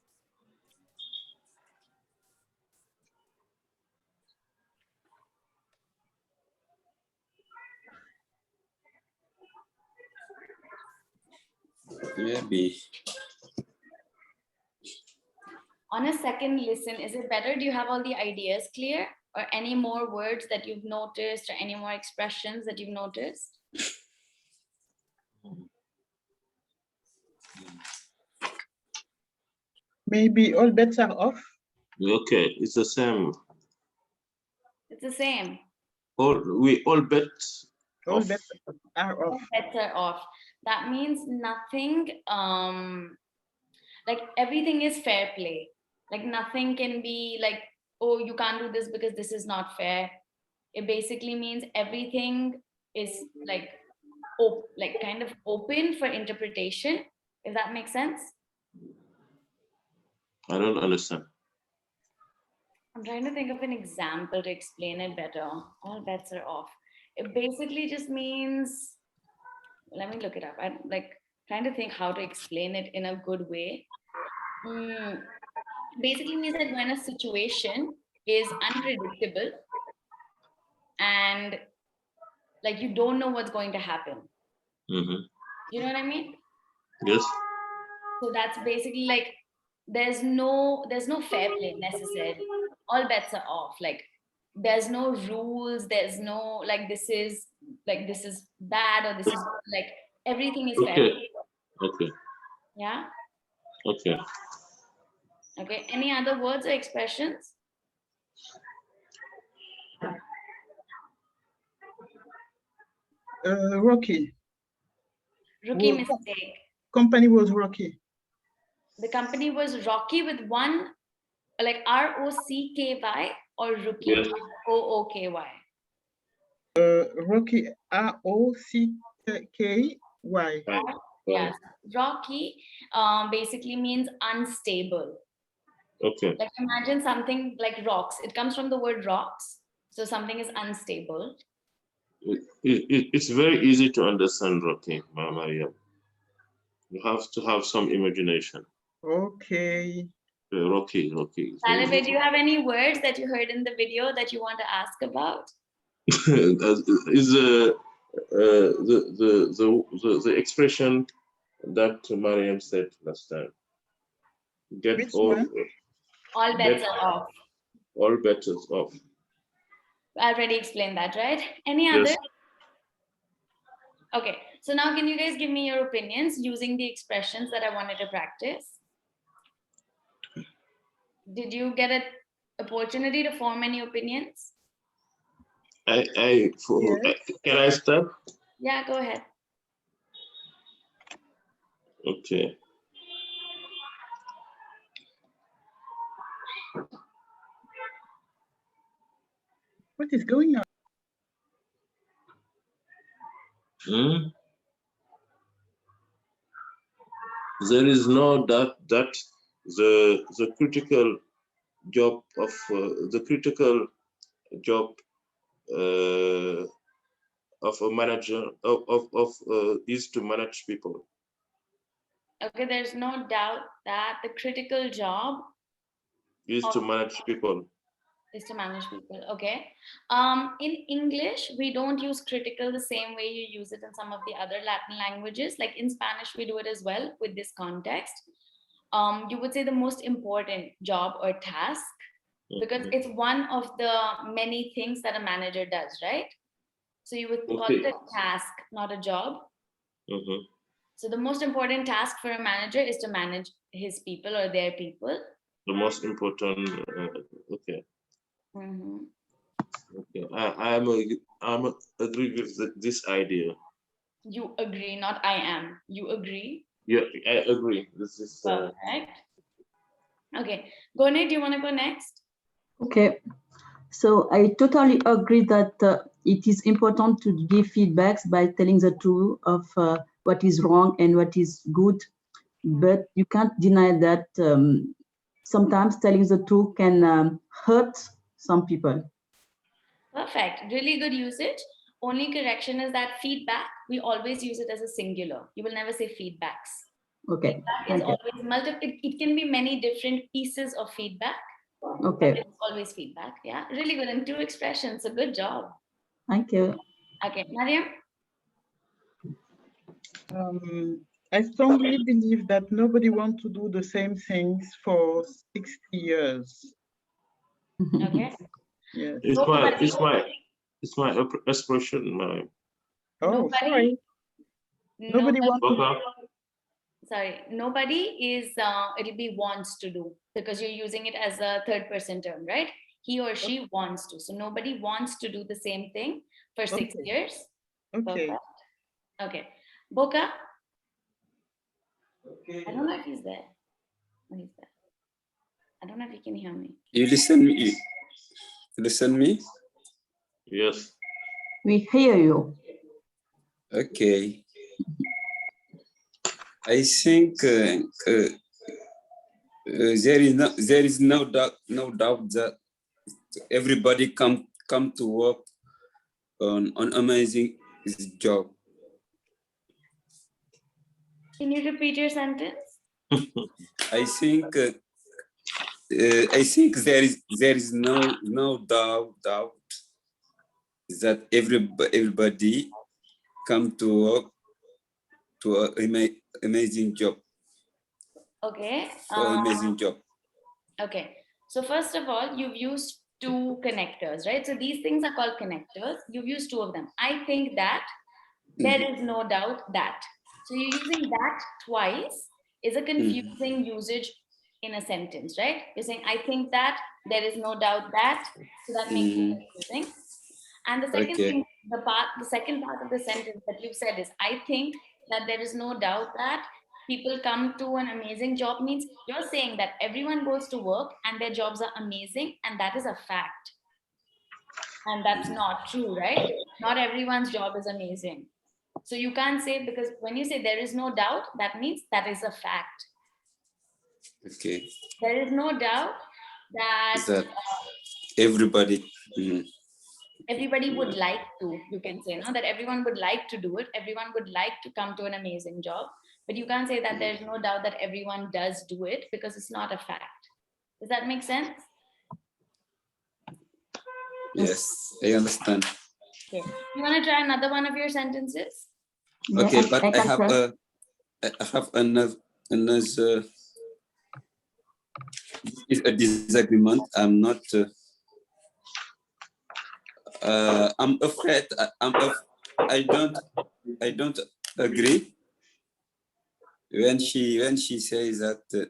Maybe. On a second listen, is it better? Do you have all the ideas clear? Or any more words that you've noticed, or any more expressions that you've noticed? Maybe all bets are off. Okay, it's the same. It's the same. All bets All off. bets are All off. bets are off. That means nothing, like everything is fair play. Like nothing can be like, oh, you can't do this because this is not fair. It basically means everything is like, kind of open for interpretation, if that makes sense. I don't understand. I'm trying to think of an example to explain it better. All bets are off. It basically just means, let me look it up. I'm like trying to think how to explain it in a good way. Basically means that when a situation is unpredictable and like you don't know what's going to happen. Mm-hmm. You know what I mean? Yes. So that's basically like there's no fair play necessarily. All bets are off. Like there's no rules, there's no like this is bad or this is like everything is fair Okay. play. Okay. Yeah. Okay. Okay. Any other words or expressions? Rocky. Rookie Well, mistake. company was rocky. The company was rocky with one, like R-O-C-K-Y or rookie, Yes. O-O-K-Y. Rocky, R-O-C-K-Y. Yes, rocky basically means unstable. Okay. Like imagine something like rocks. It comes from the word rocks. So something is unstable. It's very easy to understand, Rocky, Maria. You have to have some imagination. Okay. Rocky. Salve, do you have any words that you heard in the video that you want to ask about? Is the expression that Mariam said last time. Get Which all one? All bets are off. All bets are off. I already explained that, right? Any Yes. other? Okay, so now can you guys give me your opinions using the expressions that I wanted to practice? Did you get an opportunity to form any opinions? Can I start? Yeah, go ahead. Okay. What is going on? There is no doubt that the critical job of of a manager is to manage people. Okay, there's no doubt that the critical job Is to manage people. Is to manage people. Okay. In English, we don't use critical the same way you use it in some of the other Latin languages. Like in Spanish, we do it as well with this context. You would say the most important job or task, because it's one of the many things that a manager does, right? So you would call it a task, not a job. So the most important task for a manager is to manage his people or their people. The most important, okay. Okay, I'm agree with this idea. You agree, not I am. You agree? Yeah, I agree. This is perfect. Okay, Gone, do you want to go next? Okay, so I totally agree that it is important to give feedbacks by telling the truth of what is wrong and what is good, but you can't deny that sometimes telling the truth can hurt some people. Perfect, really good usage. Only correction is that feedback, we always use it as a singular. You will never say feedbacks. Okay. Feedback is always multiple, it can be many different pieces of feedback. Okay. It's always feedback. Yeah, really good. And 2 expressions. So good job. Thank you. Okay, Mariam? I strongly believe that nobody wants to do the same things for 60 years. Okay. Yes. It's my expression, Mariam. Oh, sorry. Nobody wants to. Sorry, nobody is, it'll be wants to do, because you're using it as a third person term, right? He or she wants to. So nobody wants to do the same thing for 6 years. Okay. Perfect. Okay. Boca? Okay. I don't know if he's there. Oh, he's there. I don't know if you can hear me. You listen me? You listen me? Yes. We hear you. Okay. I think there is no doubt that everybody come to work on amazing job. Can you repeat your sentence? I think there is no doubt that everybody come to work to an amazing job. Okay. Amazing job. Okay. So first of all, you've used 2 connectors, right? So these things are called connectors. You've used 2 of them. I think that there is no doubt that. So you're using that twice is a confusing usage in a sentence, right? You're saying, I think that, there is no doubt that. So that makes it confusing. And the second thing, the second part of the sentence that you said is, I think that there is no doubt that people come to an amazing job, means you're saying that everyone goes to work and their jobs are amazing, and that is a fact. And that's not true, right? Not everyone's job is amazing. So you can't say, because when you say there is no doubt, that means that is a fact. Okay. There is no doubt that everybody everybody would like to, you can say, no, that everyone would like to do it. Everyone would like to come to an amazing job, but you can't say that there's no doubt that everyone does do it, because it's not a fact. Does that make sense? Yes, I understand. Okay. You want to try another one of your sentences? Okay, but I have another is a disagreement. I'm not. I'm afraid. I don't agree when she says that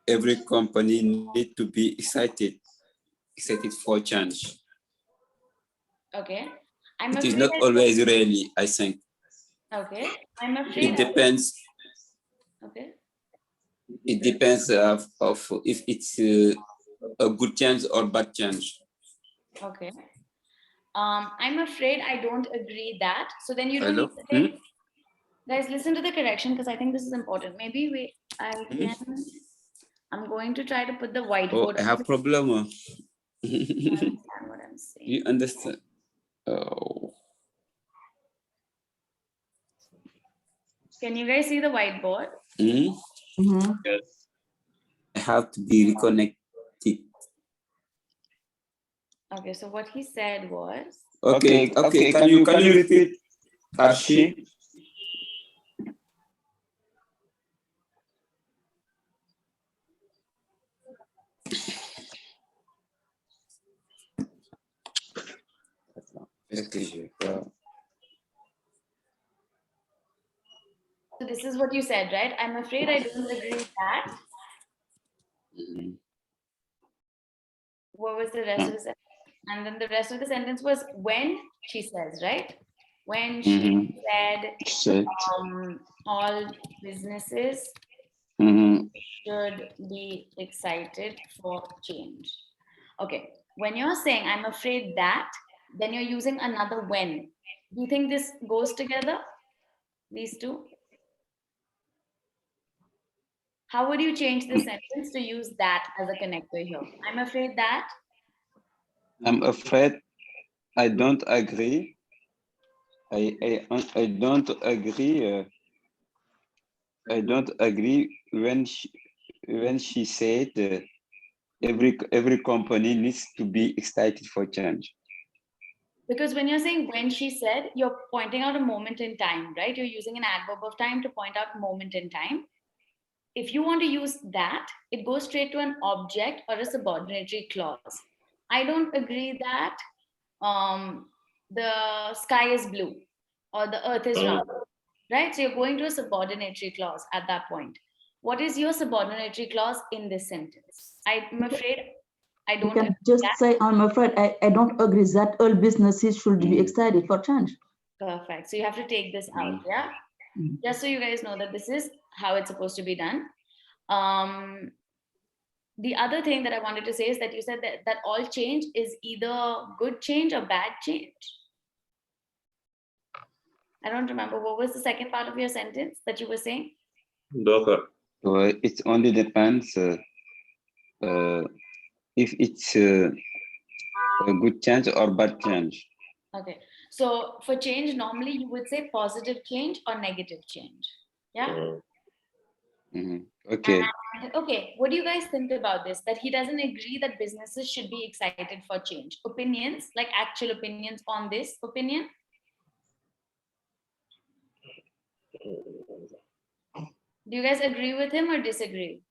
every company need to be excited for change. Okay. I'm It is afraid not always really, I think. Okay. I'm It afraid. depends. Okay. It depends of if it's a good change or bad change. Okay. I'm afraid I don't agree that. So then you don't Hello? need to say, guys, listen to the correction because I think this is important. Maybe I'm going to try to put the Oh, whiteboard. I have problem. Understand what I'm saying. You understand? Oh. Can you guys see the whiteboard? Hmm? Yes. I have to be reconnected. Okay, so what he said was, Okay. Can you repeat, Arshie? so this is what you said, right? I'm afraid I don't agree that. What was the rest of the sentence? And then the rest of the sentence was when she says, right? When she said all businesses should be excited for change. Okay, when you're saying I'm afraid that, then you're using another when. Do you think this goes together? These two? How would you change the sentence to use that as a connector here? I'm afraid that. I'm afraid I don't agree. I don't agree. I don't agree when she said every company needs to be excited for change. Because when you're saying when she said, you're pointing out a moment in time, right? You're using an adverb of time to point out moment in time. If you want to use that, it goes straight to an object or a subordinatory clause. I don't agree that the sky is blue or the earth is round, right? So you're going to a subordinatory clause at that point. What is your subordinatory clause in this sentence? I'm afraid I You don't can agree just that. say, I'm afraid I don't agree that all businesses should be excited for change. Perfect. So you have to take this out, yeah? Just so you guys know that this is how it's supposed to be done. The other thing that I wanted to say is that you said that all change is either good change or bad change. I don't remember. What was the second part of your sentence that you were saying? It only depends if it's a good change or bad change. Okay. So for change, normally you would say positive change or negative change. Yeah. Okay. And, okay. What do you guys think about this? That he doesn't agree that businesses should be excited for change. Opinions, like actual opinions on this opinion? Do you guys agree with him or disagree?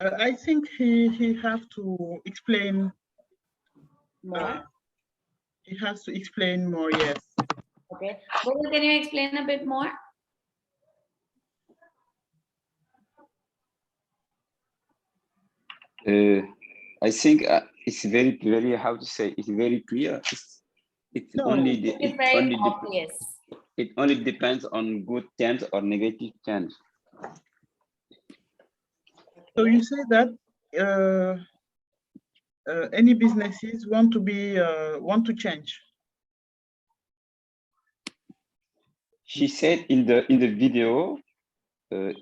I think he have to explain more. He has to explain more. Yes. Okay. But can you explain a bit more? I think it's very how to say, it's very clear. It's only obvious. It only depends on good change or negative change. So you say that any businesses want to change. She said in the video,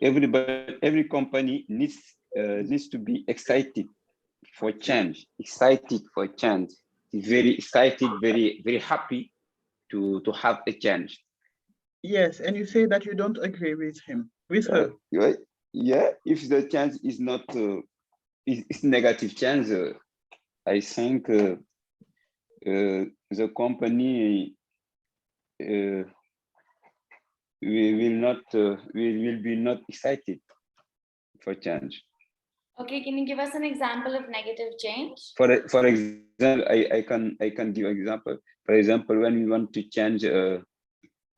every company needs to be excited for change. Excited for change. Very excited, very happy to have a change. Yes, and you say that you don't agree with her. Yeah, if the change is not it's negative change, I think the company we will be not excited for change. Okay, can you give us an example of negative change? For example, I can give an example. For example, when we want to change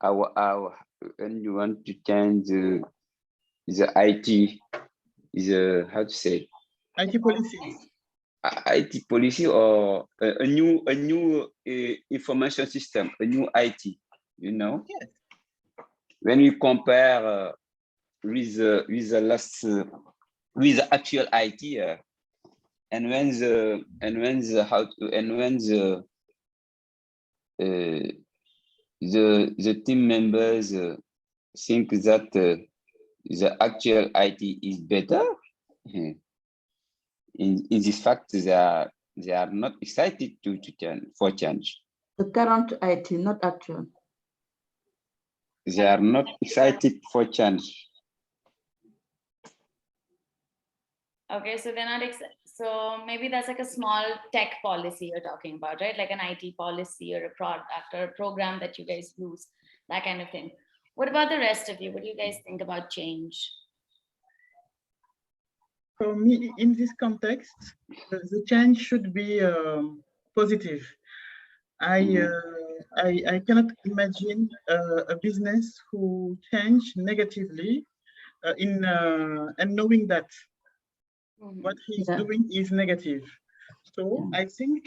our when you want to change the IT, is how to say IT policies. IT policy or a new information system, a new IT. You know, Yes. when we compare with the last with the actual IT, and when the team members think that the actual IT is better, in this fact they are not excited to change for change. The current IT, not actual. They are not excited for change. Okay, so they're not so maybe that's like a small tech policy you're talking about, right? Like an IT policy or a product or a program that you guys use, that kind of thing. What about the rest of you? What do you guys think about change? For me, in this context, the change should be positive. I cannot imagine a business who change negatively and knowing that what he's doing is negative. So I think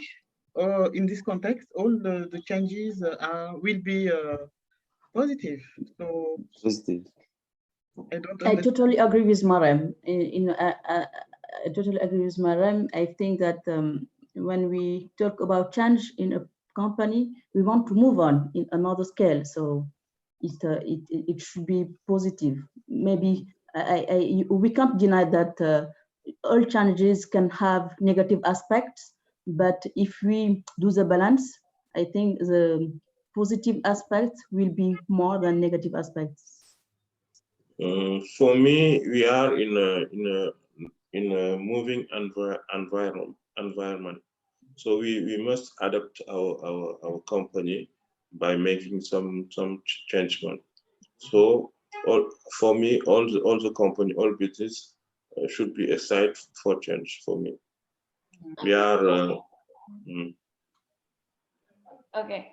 in this context, all the changes will be positive. So positive. I totally agree with Mariam. I totally agree with Mariam. I think that when we talk about change in a company, we want to move on in another scale. So it should be positive. Maybe we can't deny that all changes can have negative aspects, but if we do the balance, I think the positive aspects will be more than negative aspects. For me, we are in a moving environment. So we must adapt our company by making some changement. So for me, all the company, all business should be excited for change. For me, we are. Okay.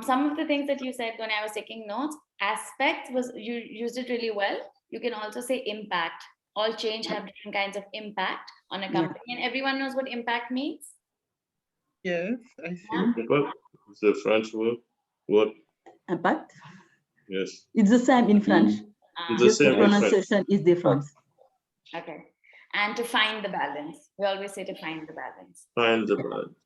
Some of the things that you said when I was taking notes, aspect was, you used it really well. You can also say impact. All change have different kinds of impact on a company, and everyone knows what impact means. Yes, I see. It's the French word. What? Impact? Yes. It's the same in French. Just the pronunciation is different. Okay. And to find the balance. We always say to find the balance. Find the balance.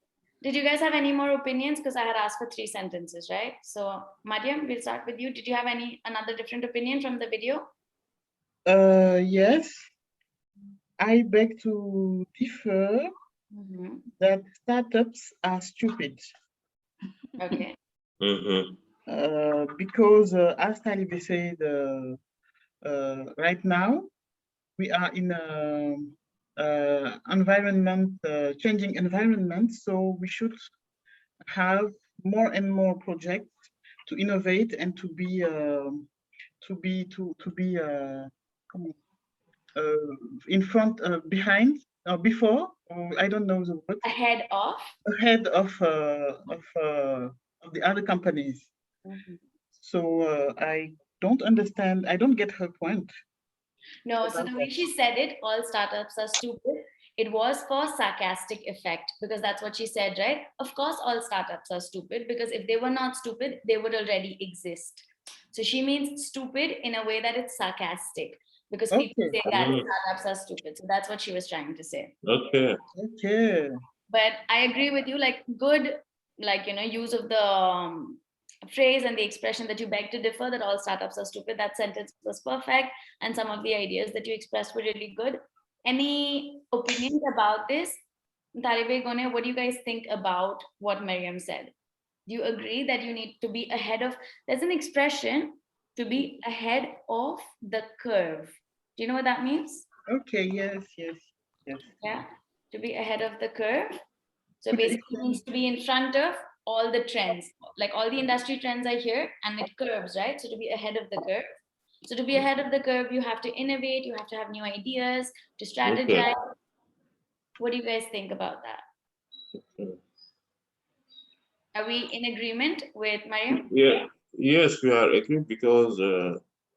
Did you guys have any more opinions? Because I had asked for 3 sentences, right? So, Mariam, we'll start with you. Did you have another different opinion from the video? Yes. I beg to differ that startups are stupid. Okay. Because as Talibe said, right now, we are in a changing environment, so we should have more and more projects to innovate and to be in front, behind, or before, or I don't know the word. Ahead of the other companies. So I don't understand. I don't get her point. No, so the way she said it, all startups are stupid. It was for sarcastic effect, because that's what she said, right? Of course, all startups are stupid, because if they were not stupid, they would already exist. So she means stupid in a way that it's sarcastic, because people say that startups are stupid. So that's what she was trying to say. Okay. But I agree with you, like good, like, use of the phrase and the expression that you beg to differ, that all startups are stupid. That sentence was perfect. And some of the ideas that you expressed were really good. Any opinions about this? Talibe Gone, what do you guys think about what Mariam said? Do you agree that you need to be ahead of, there's an expression, to be ahead of the curve. Do you know what that means? Okay, yes. Yeah, to be ahead of the curve. So basically it means to be in front of all the trends, like all the industry trends are here and it curves, right? So to be ahead of the curve. So to be ahead of the curve, you have to innovate, you have to have new ideas, to strategize. Okay. What do you guys think about that? Are we in agreement with Mariam? Yeah, Yes, we are agree because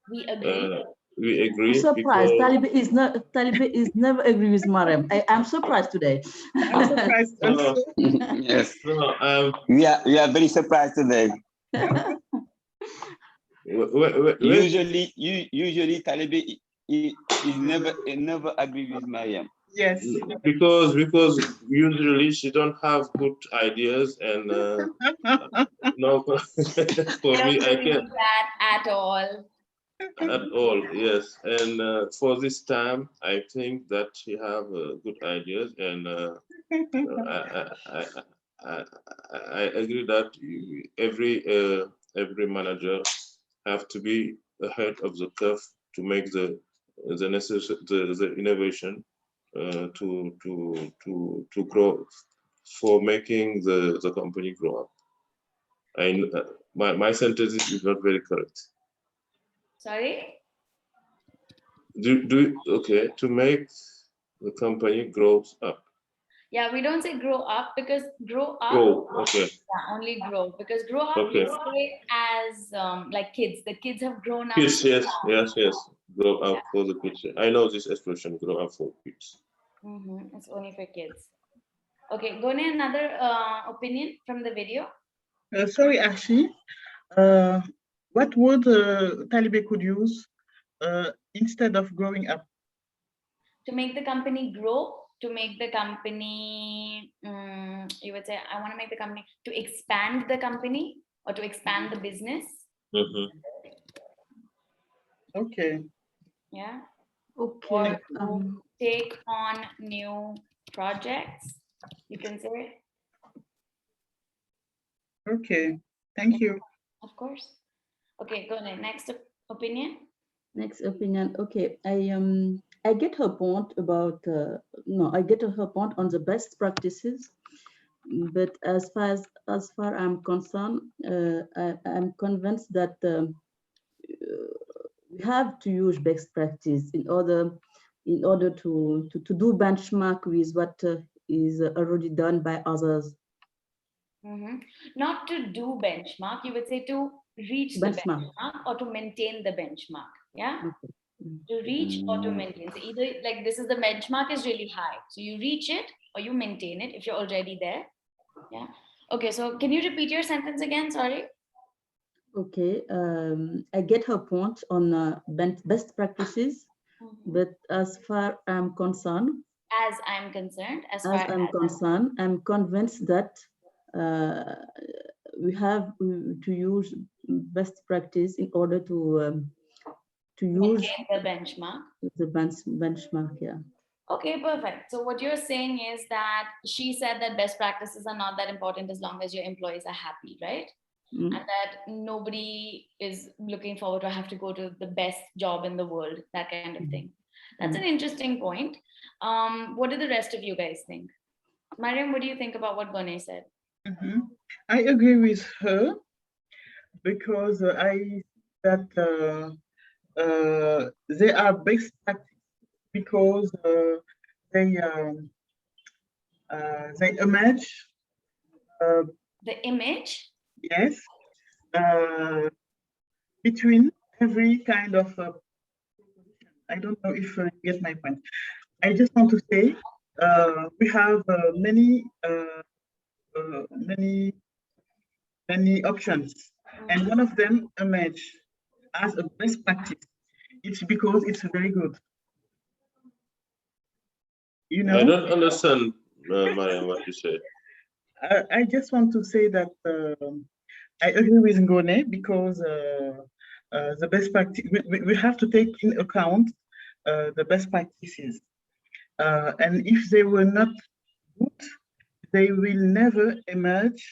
We agree. we I'm agree surprised. because Talibe is never agree with Mariam. I'm surprised today. I'm surprised also. Yes, no, we are very surprised today. Usually Talibe is never agree with Mariam. Yes. because usually she don't have good ideas and no for I me don't I believe can't that at all. at all. Yes, and for this time I think that she have good ideas and I, I, I, I agree that every manager have to be ahead of the curve to make the necessary the innovation to grow for making the company grow up. My sentence is not very correct. Sorry? Okay, to make the company grows up. Yeah, we don't say grow up because grow up. Grow, okay. Yeah, only grow because grow up Okay. we say as like kids. The kids have grown up. Kids, yes, now. yes. Grow up Yeah. for the kids. I know this expression, grow up for kids. It's only for kids. Okay, Gone, another opinion from the video. Sorry, Arshie. What word Talibe could use instead of growing up? To make the company grow, to make the company, you would say, I want to make the company, to expand the company or to expand the business. Okay. Yeah. Okay. Or to take on new projects, you can say. Okay. Thank you. Of course. Okay, go ahead. Next opinion. Next opinion. Okay, I get her point about I get her point on the best practices, but as far I'm concerned, I'm convinced that we have to use best practice in order to do benchmark with what is already done by others. Not to do benchmark, you would say to reach the benchmark or to maintain the benchmark. Yeah. Okay. To reach or to maintain. So either like this is the benchmark is really high. So you reach it or you maintain it if you're already there. Yeah. Okay. So can you repeat your sentence again? Sorry. Okay. I get her point on best practices, but as far I'm concerned, I'm convinced that we have to use best practice in order to use the benchmark. The benchmark, yeah. Okay, perfect. So what you're saying is that she said that best practices are not that important as long as your employees are happy, right? And that nobody is looking forward to have to go to the best job in the world, that kind of thing. That's an interesting point. What do the rest of you guys think? Mariam, what do you think about what Gone said? I agree with her because they are best practice because they emerge. The image? Yes. Between every kind of I don't know if you get my point. I just want to say we have many options, and one of them emerge as a best practice. It's because it's very good. You know. I don't understand, Mariam, what you say. I just want to say that I agree with Ngone because the best practice we have to take in account the best practices, and if they were not good, they will never emerge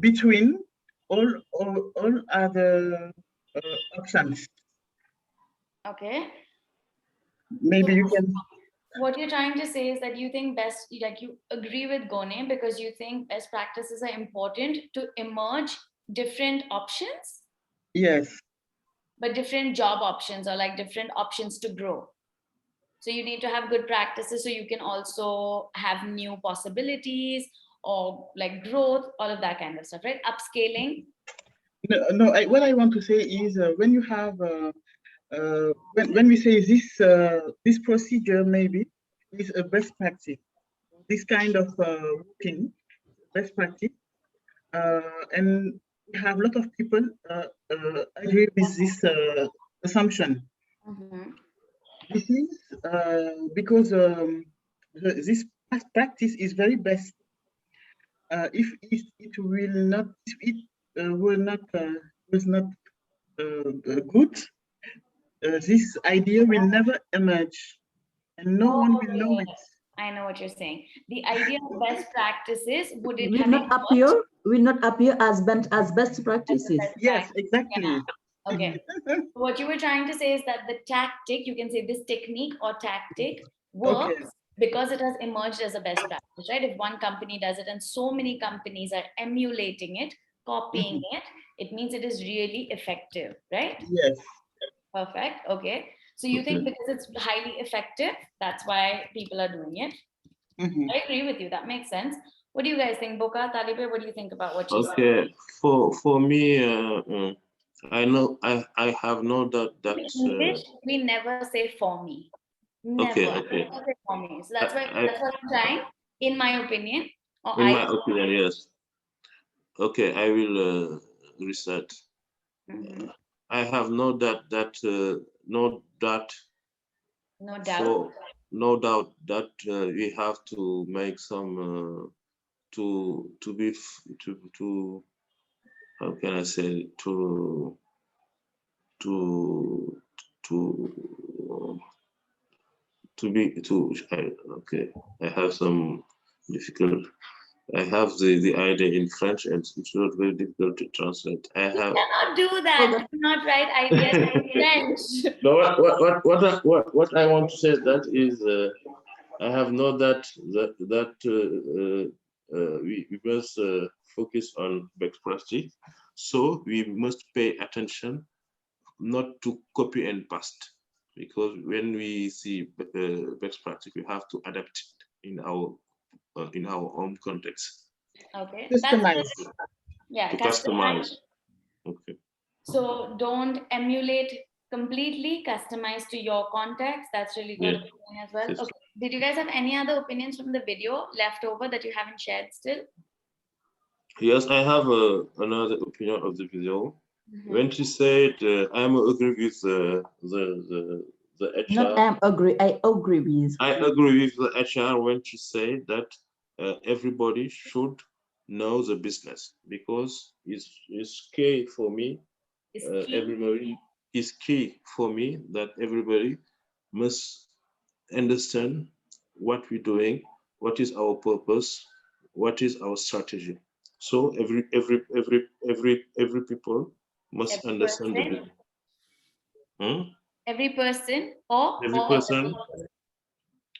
between all other options. Okay. Maybe you can. What you're trying to say is that you think you agree with Gone because you think best practices are important to emerge different options? Yes. But different job options or like different options to grow. So you need to have good practices so you can also have new possibilities or like growth, all of that kind of stuff, right? Upscaling. No, what I want to say is when you have when we say this procedure maybe is a best practice, this kind of working best practice, and we have a lot of people agree with this assumption. Mm-hmm. This is because this past practice is very best. If it will not, if it was not good, this idea will never emerge, and no one will know it. I know what you're saying. The idea of best practices would it will have not appear as best practices. Yes, exactly. Yeah. Okay. What you were trying to say is that the tactic, you can say this technique or tactic works because it has emerged as a best practice, right? If one company does it and so many companies are emulating it, copying it, it means it is really effective, right? Yes. Perfect. Okay. So you think because it's highly effective, that's why people are doing it? I agree with you. That makes sense. What do you guys think, Boka, Talibe? What do you think about what you said? Okay, for me, I know I have no doubt that In English, we never say for me. Never. Okay. Never say for me. So that's why that's what I'm trying, in my opinion. In my opinion, yes. Okay, I will reset. I have no doubt that no doubt that we have to make some to how can I say to okay, I have some difficult. I have the idea in French and it's not very difficult to translate. I have. You cannot do that. Do not write ideas in French. No, what I want to say that is I have know that we must focus on best practice, so we must pay attention not to copy and paste, because when we see best practice, we have to adapt it in our own context. Okay. Customize. Yeah, to customize. Okay. So don't emulate completely, customize to your context. That's really good as well. Yes. Okay. Did you guys have any other opinions from the video left over that you haven't shared still? Yes, I have another opinion of the video. When she said, "I'm agree with the HR." Not I'm agree. I agree with. I agree with the HR when she said that everybody should know the business, because it's key for me. Everybody is key for me that everybody must understand what we're doing, what is our purpose, what is our strategy. So every people must understand the business. Every person or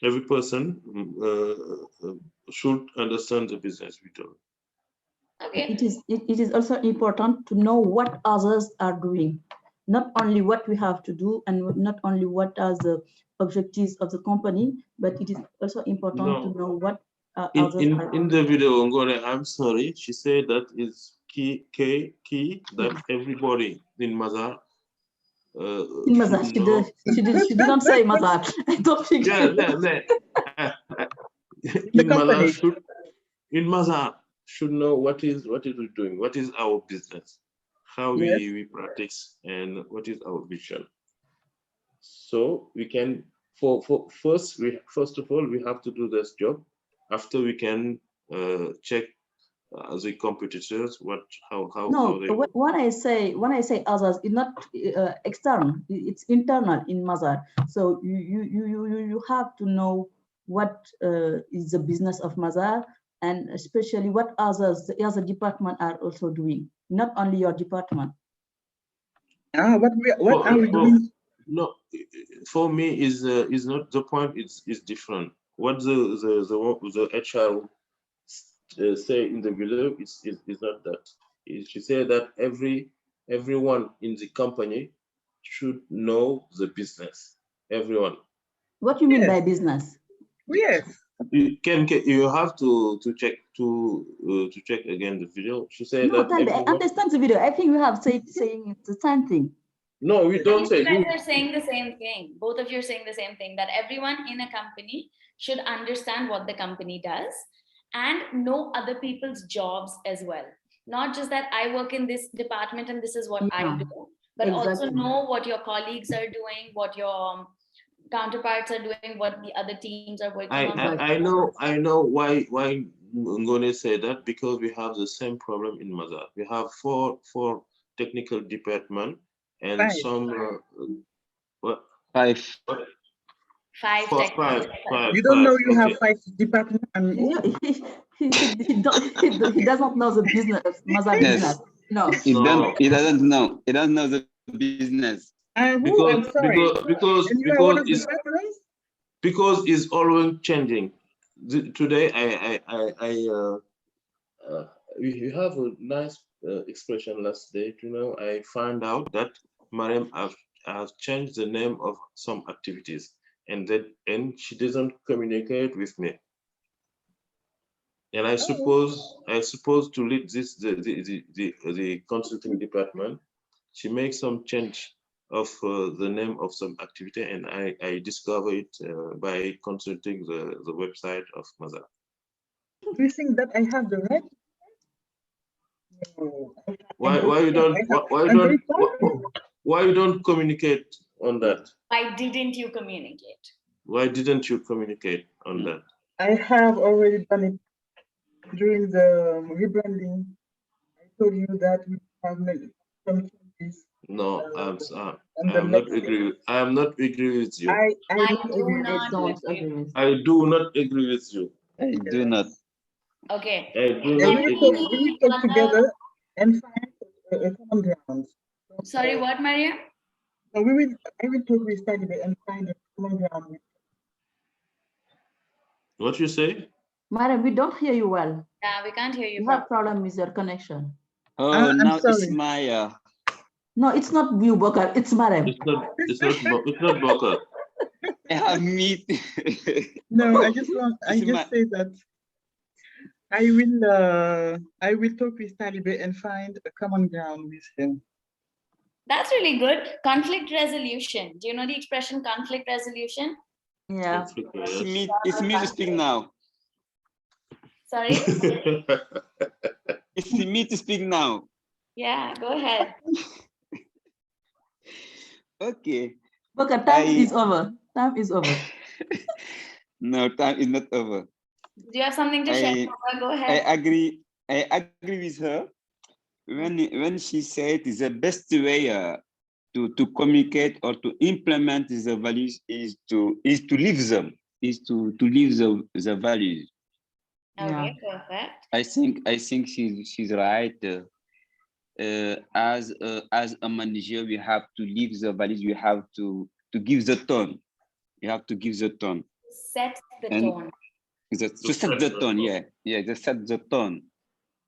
every person should understand the business we do. Okay. It is also important to know what others are doing, not only what we have to do and not only what are the objectives of the company, but it is also important to know what others are doing. In the video, Ngore, I'm sorry, she said that is key that everybody in Mazar in Mazar, she didn't say Mazar. I don't think. In Mazar should know what is we doing, what is our business, how we practice, and what is our vision. So we can first of all we have to do this job. After we can check the competitors, how they work. When I say others, it's not external, it's internal in Mazar. So you have to know what is the business of Mazar, and especially what the other department are also doing, not only your department. What are we doing? No, for me is not the point. It's different. What the HR say in the video is not that. She said that everyone in the company should know the business. Everyone. What do you mean by business? Yes. You have to check again the video. She said No, that I understand the video. I think we have saying the same thing. no, we don't say. You guys are saying the same thing. Both of you are saying the same thing, that everyone in a company should understand what the company does and know other people's jobs as well. Not just that I work in this department and this is what I Yeah, do, but also exactly. know what your colleagues are doing, what your counterparts are doing, what the other teams are working on. I know why Ngone said that, because we have the same problem in Mazars. We have four technical department and Five. some what? Five. Five Four, technical. five. You don't know you okay. have 5 departments. And He doesn't know the business, Mazars business. No. He doesn't know. He doesn't know the business. who? I'm sorry. Because And you are one of the partners? because it's always changing. Today we have a nice expression last day. You know, I found out that Mariam has changed the name of some activities, and she doesn't communicate with me. And I suppose to lead this the consulting department, she makes some change of the name of some activity, and I discover it by consulting the website of Mazars. Do you think that I have the right? No. Why you don't communicate on that? Why didn't you communicate? Why didn't you communicate on that? I have already done it during the rebranding. I told you that we have made some changes. No, I the am not next agree. I am not agree with you. I do agree. not agree. I do not agree with you. I do not. Okay. We will talk together and find a common ground. Sorry, what, Maria? So I will talk with Taliban and find a common ground. What you say? Mariam, we don't hear you well. Yeah, we can't hear you. You have problem with your connection. Oh, now sorry. it's Maya. No, it's not you, Bokar. It's Mariam. It's not Bokar. I have meat. No, I just say that I will talk with Taliban and find a common ground with him. That's really good. Conflict resolution. Do you know the expression conflict resolution? Yeah. It's me to speak now. Sorry? It's me to speak now. Yeah, go ahead. Okay. Bokar, time is over. Time is over. No, time is not over. Do you have something to share? Go ahead. I agree with her when she said the best way to communicate or to implement the values is to live them, to live the values. Okay, perfect. I think she's right. As a manager, we have to live the values. We have to give the tone. You have to give the tone. Set the tone. To set the tone, yeah, to set the tone.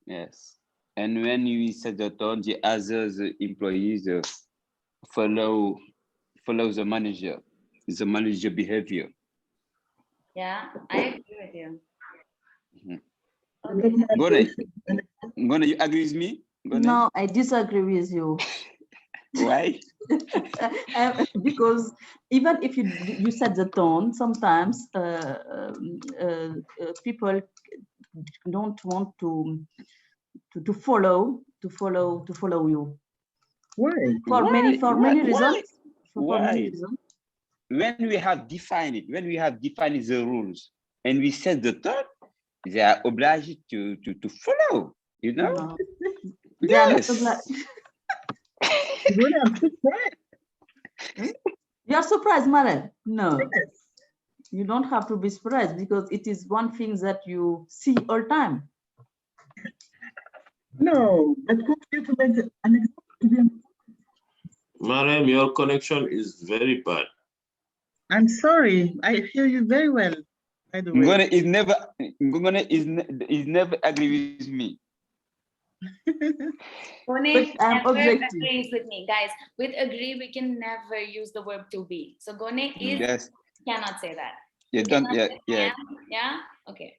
Yes. And when we set the tone, the other employees follow the manager behavior. Yeah, I agree with you. Gonna, you agree with me? No, I disagree with you. Why? Because even if you set the tone, sometimes people don't want to follow you. Why? For many reasons. Why? When we have defined the rules and we set the tone, they are obliged to follow. You know? No. Yes. I'm surprised. You're surprised, Maren? No. Yes. You don't have to be surprised because it is one thing that you see all the time. No, but continue to make an example. Mariam, your connection is very bad. I'm sorry. I hear you very well. By the way, Ngone is never agree with me. Gone never agrees with me, guys. With agree, we can never use the verb to be. So Gone cannot say that. You don't, yeah, yeah. Yeah. Okay.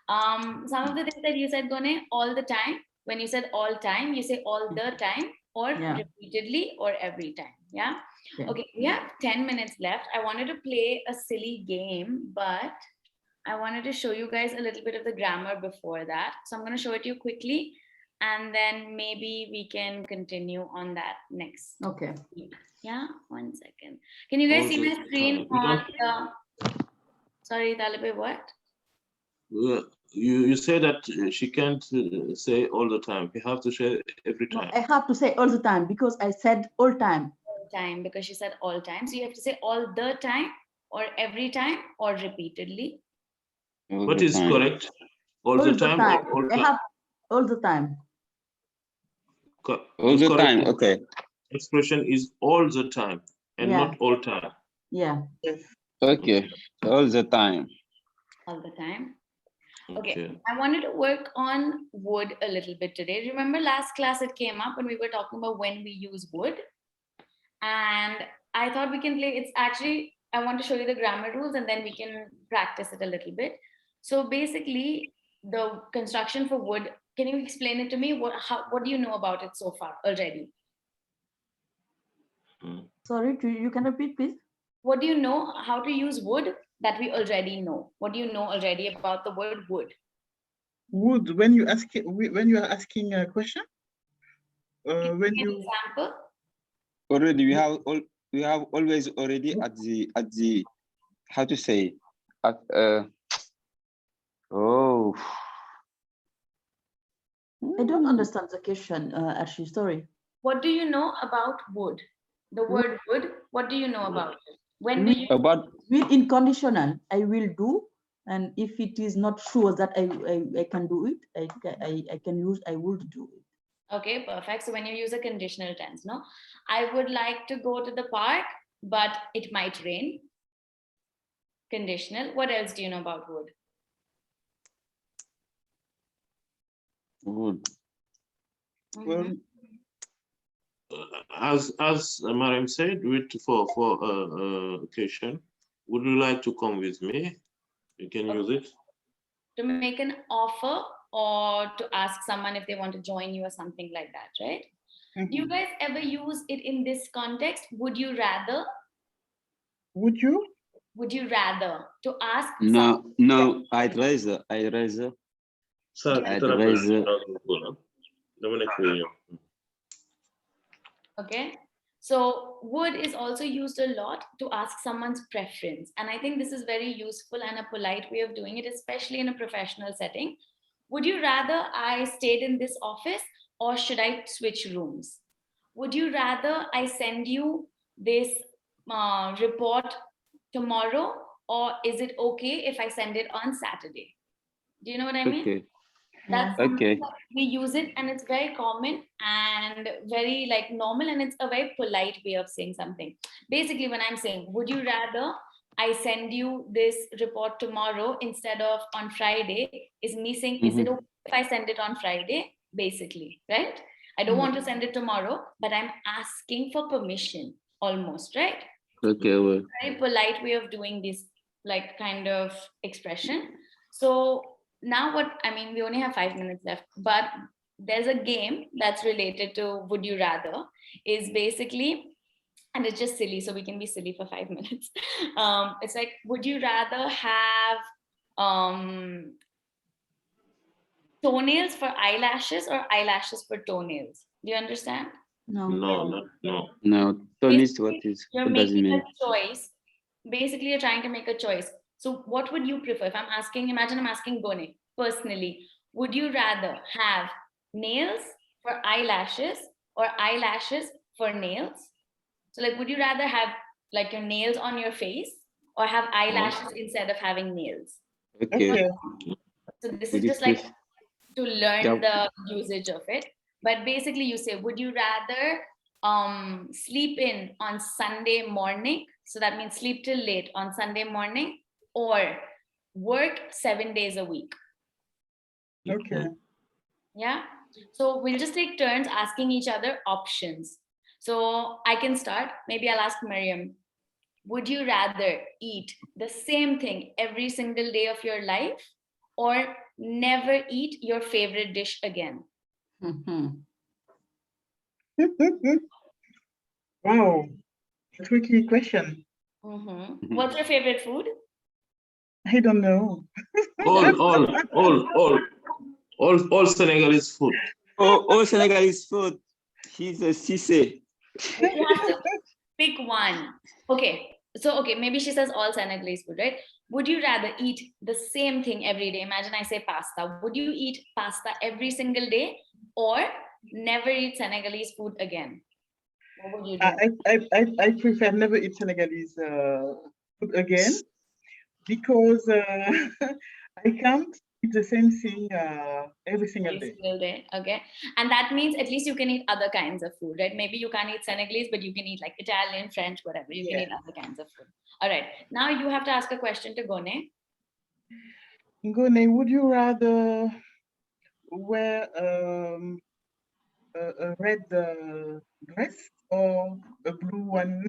Some of the things that you said, Gone, all the time. When you said all time, you say all the time, or Yeah. repeatedly, or every time. Yeah. Yeah. Okay. We have 10 minutes left. I wanted to play a silly game, but I wanted to show you guys a little bit of the grammar before that. So I'm going to show it to you quickly, and then maybe we can continue on that next. Okay. Yeah, 1 second. Can you guys see my screen on the... Sorry, Talibe, what? You say that she can't say all the time. You have to say every No, time. I have to say all the time because I said all time. All time, because she said all time. So you have to say all the time, or every time, or repeatedly. What is correct? All the time. Or all I have all the time. All the time, okay. Expression is all the time and Yeah. not all time. Yeah. Okay, all the time. All the time. Okay. I wanted to work on would a little bit today. Remember last class it came up when we were talking about when we use would, and I thought we can play. It's actually, I want to show you the grammar rules and then we can practice it a little bit. So basically the construction for would, can you explain it to me? What do you know about it so far already? Sorry, you can repeat, please? What do you know how to use would that we already know? What do you know already about the word would? Would, when you are asking a question, when you example. Already we have always already at the how to say at oh. I don't understand the question, Arshie, sorry. What do you know about would? The word would, what do you know about it? When do you... About will in conditional, I will do, and if it is not sure that I can do it, I can use I would do it. Okay, perfect. So when you use a conditional tense, no? I would like to go to the park, but it might rain. Conditional. What else do you know about would? would. well, As Mariam said, for occasion, would you like to come with me? You can use it. To make an offer or to ask someone if they want to join you or something like that, right? Do you guys ever use it in this context? Would you rather? Would you? Would you rather to ask? No, I'd rather. Okay, so would is also used a lot to ask someone's preference, and I think this is very useful and a polite way of doing it, especially in a professional setting. Would you rather I stayed in this office, or should I switch rooms? Would you rather I send you this report tomorrow, or is it okay if I send it on Saturday? Do you know what I mean? Okay. That's okay. that we use it, and it's very common and very like normal, and it's a very polite way of saying something. Basically, when I'm saying, would you rather I send you this report tomorrow instead of on Friday, is me saying, is it okay if I send it on Friday? Basically, right? I don't want to send it tomorrow, but I'm asking for permission almost, right? Okay, well. Very polite way of doing this like kind of expression. So now what, I mean, we only have 5 minutes left, but there's a game that's related to would you rather, is basically, and it's just silly, so we can be silly for 5 minutes. It's like, would you rather have toenails for eyelashes or eyelashes for toenails? Do you understand? No. No, toenails, what does it making mean? a choice. Basically, you're trying to make a choice. So what would you prefer? If I'm asking, imagine I'm asking Bone personally, would you rather have nails for eyelashes or eyelashes for nails? So like, would you rather have like your nails on your face or have eyelashes instead of having nails? Okay. So this is just like to learn the usage of it. But basically you say, would you rather sleep in on Sunday morning? So that means sleep till late on Sunday morning, or work 7 days a week. Okay. Yeah. So we'll just take turns asking each other options. So I can start. Maybe I'll ask Miriam. would you rather eat the same thing every single day of your life or never eat your favorite dish again? Wow, tricky question. What's your favorite food? I don't know. All Senegalese food. All Senegalese food. She's a Cisse. You have to pick one. Okay, so maybe she says all Senegalese food, right? Would you rather eat the same thing every day? Imagine I say pasta. Would you eat pasta every single day or never eat Senegalese food again? What would you do? I prefer never eat Senegalese food again because I can't eat the same thing every single Every day. single day, okay. And that means at least you can eat other kinds of food, right? Maybe you can't eat Senegalese, but you can eat like Italian, French, whatever. You can eat other kinds of food. All right. Now you have to ask a question to Gone. Gone, would you rather wear a red dress or a blue one?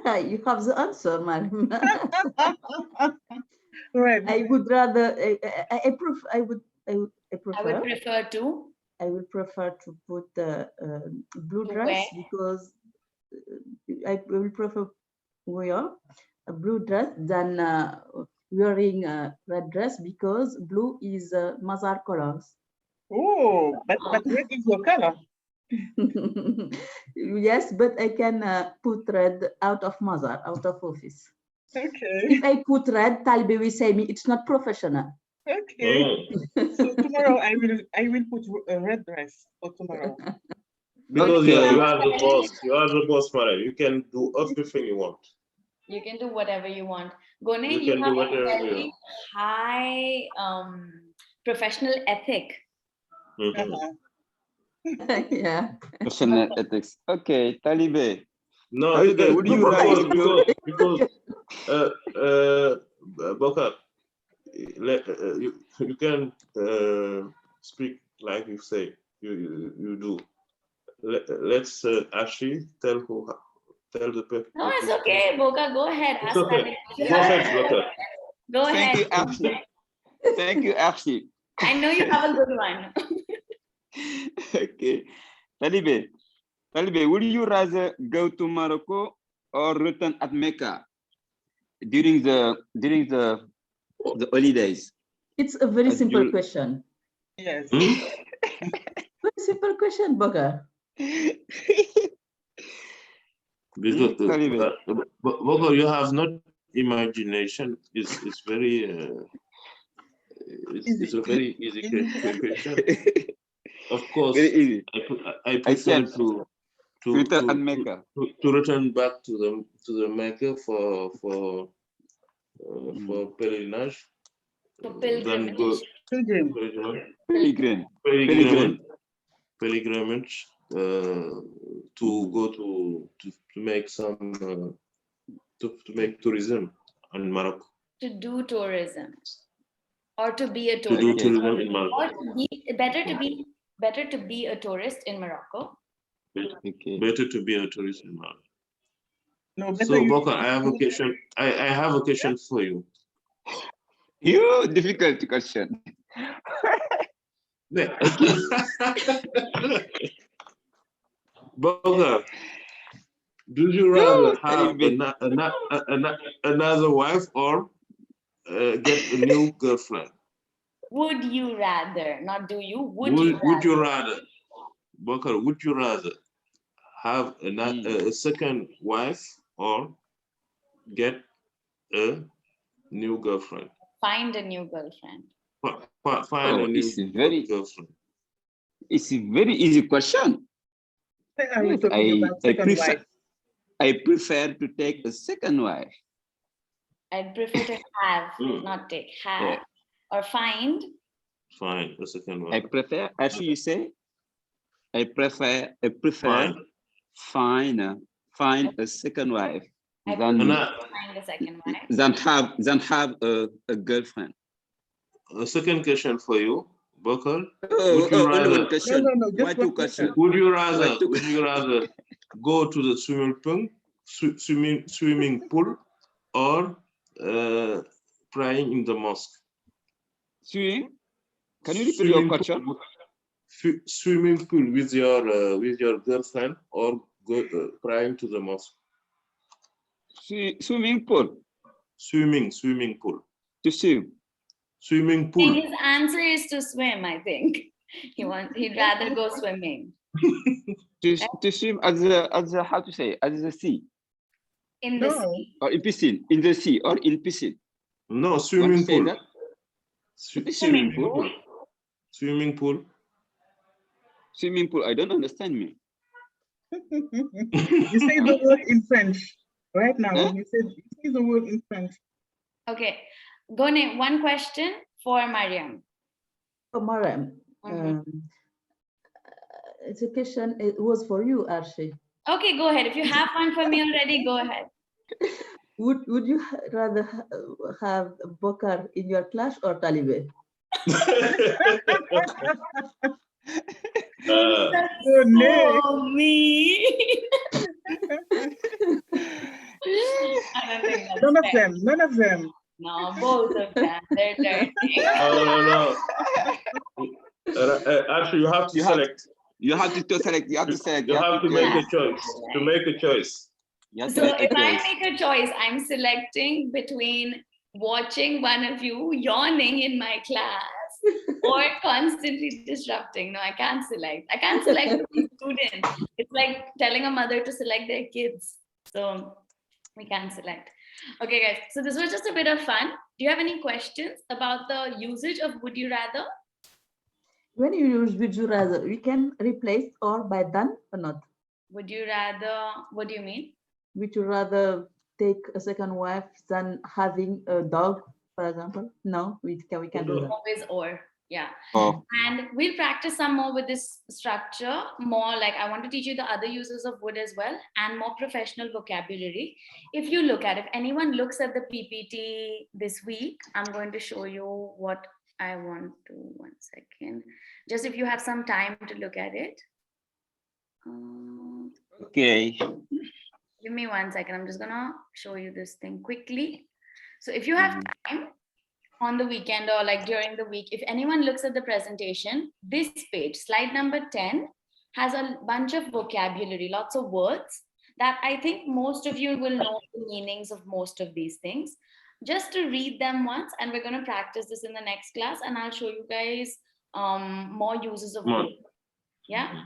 You have the answer, madam. Red. I would rather. I would prefer to put the blue To dress wear? because I will prefer wear a blue dress than wearing a red dress because blue is Mazar colors. Oh, but red is your color. Yes, but I can put red out of Mazar, out of office. Okay. If I put red, Talbe will say me it's not professional. Okay. So tomorrow I will put a red dress for tomorrow. Because Okay. you are the boss. You are the boss, Mara. You can do everything you want. You can do whatever you want. Gone, You you can have do a whatever you very high professional ethic. Yeah. Personal ethics. Okay, Talibe. No, Talibe, would you rather go? because Bokar, you can speak like you say you do. Let's Arshie tell the person. No, it's okay, Boka. Go ahead. It's Ask okay. that. Go ahead, Bokar. Go Thank ahead. you, Archie. Thank you, Archie. I know you have a good one. Okay. Talibe, would you rather go to Morocco or return at Mecca during the holidays? It's a very simple question. Yes. Very simple question, Boga. Because Bokar, you have not imagination. It's very it's a very easy question. Of course, Very easy. I prefer to return at Mecca. to return back to the Mecca for pelerinage. For pilgrimage. Pilgrimage to go to make some to make tourism in Morocco. To do tourism. Or to be a To tourist. do tourism in Morocco. Or better to be a tourist in Morocco. Better to be a tourist in Morocco. No, so Bokar, I have a question. I have a question for you. You difficult question. Bokar, do you rather have another wife or get a new girlfriend? Would you rather, not do you, Would you rather, Bokar, would you rather have a second wife or get a new girlfriend? Find a new girlfriend. Find a new girlfriend. It's a very easy question. I prefer to take a second wife. I'd prefer to have, not take, have. Yeah. Or find. Find a second wife. I prefer, as you say, I prefer find a second wife than have a girlfriend. A second question for you, Bokar. Would you rather? Why two questions? Would you rather go to the swimming pool swimming pool or praying in the mosque? Swimming? Can you repeat your question? Swimming pool with your girlfriend or praying to the mosque? Swimming pool. Swimming pool. To swim. Swimming I pool. think his answer is to swim, I think. He'd rather go swimming. To swim at the how to say, at the sea. In the sea. Or in piscine. In the sea or in piscine. No, swimming pool. That? Swimming pool. Swimming pool. Swimming pool. I don't understand me. You say the word in French right now. Huh? You say the word in French. Okay. Gone, one question for Mariam. Oh, Mariam, it's a question. It was for you, Arshie. Okay, go ahead. If you have one for me already, go ahead. Would you rather have Bokar in your class or Talibe? Oh, no. So mean. I don't think that's None of fair. them. None of them. No, both of them. They're dirty. No. Actually, you have to select. You have to select. You have to select. You have to make Yeah. a choice. To make a choice. You have to So make a if I choice. make a choice, I'm selecting between watching one of you yawning in my class or constantly disrupting. No, I can't select. I can't select between students. It's like telling a mother to select their kids. So we can't select. Okay, guys. So this was just a bit of fun. Do you have any questions about the usage of would you rather? When you use would you rather, we can replace or by done or not. Would you rather? What do you mean? Would you rather take a second wife than having a dog, for example? No, we can do that. Always or. Yeah. Oh. And we'll practice some more with this structure, more like I want to teach you the other uses of would as well and more professional vocabulary. If you look at, if anyone looks at the PPT this week, I'm going to show you what I want to, 1 second. Just if you have some time to look at it. Okay. Give me 1 second. I'm just gonna show you this thing quickly. So if you have time, on the weekend or like during the week, if anyone looks at the presentation, this page, slide number 10, has a bunch of vocabulary, lots of words that I think most of you will know the meanings of most of these things. Just to read them once, and we're going to practice this in the next class, and I'll show you guys more uses of words. Yeah.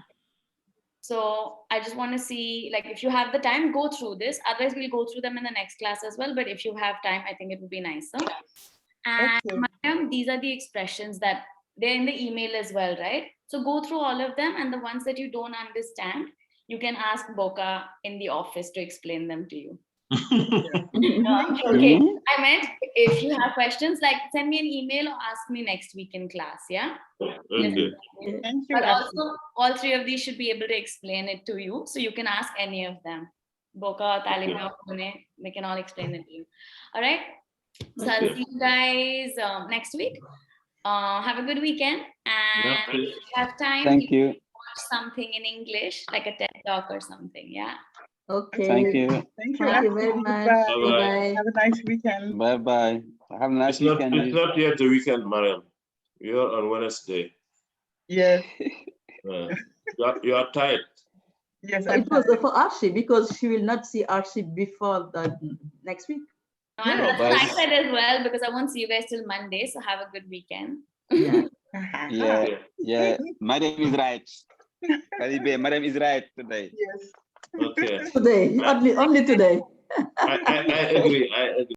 So I just want to see, like, if you have the time, go through this. Otherwise, we'll go through them in the next class as well. But if you have time, I think it would be nicer. And Mariam, these are the expressions that they're in the email as well, right? So go through all of them, and the ones that you don't understand, you can ask Boka in the office to explain them to you. Okay, I meant if you have questions, like send me an email or ask me next week in class, yeah? Okay. Thank you. But also, all three of these should be able to explain it to you, so you can ask any of them. Boka, Taliban, Pune, they can all explain it to you. All right? So I'll see you guys next week. Have a good weekend, and if you have time, Thank you. watch something in English, like a TED Talk or something, yeah? Okay. Thank you. Thank you. Thank you very much. Bye. Bye-bye. Have a nice weekend. Bye bye. Have a nice weekend. It's not yet the weekend, Mariam. You're on Wednesday. Yes. You are tired. Yes. It was for Arshie because she will not see Arshie before the next week. And No, that's what I but- said as well, because I won't see you guys till Monday, so have a good weekend. Yeah. Yeah. Madam is right. Karibe, Madam is right today. Yes. Okay. Today, only today. I agree.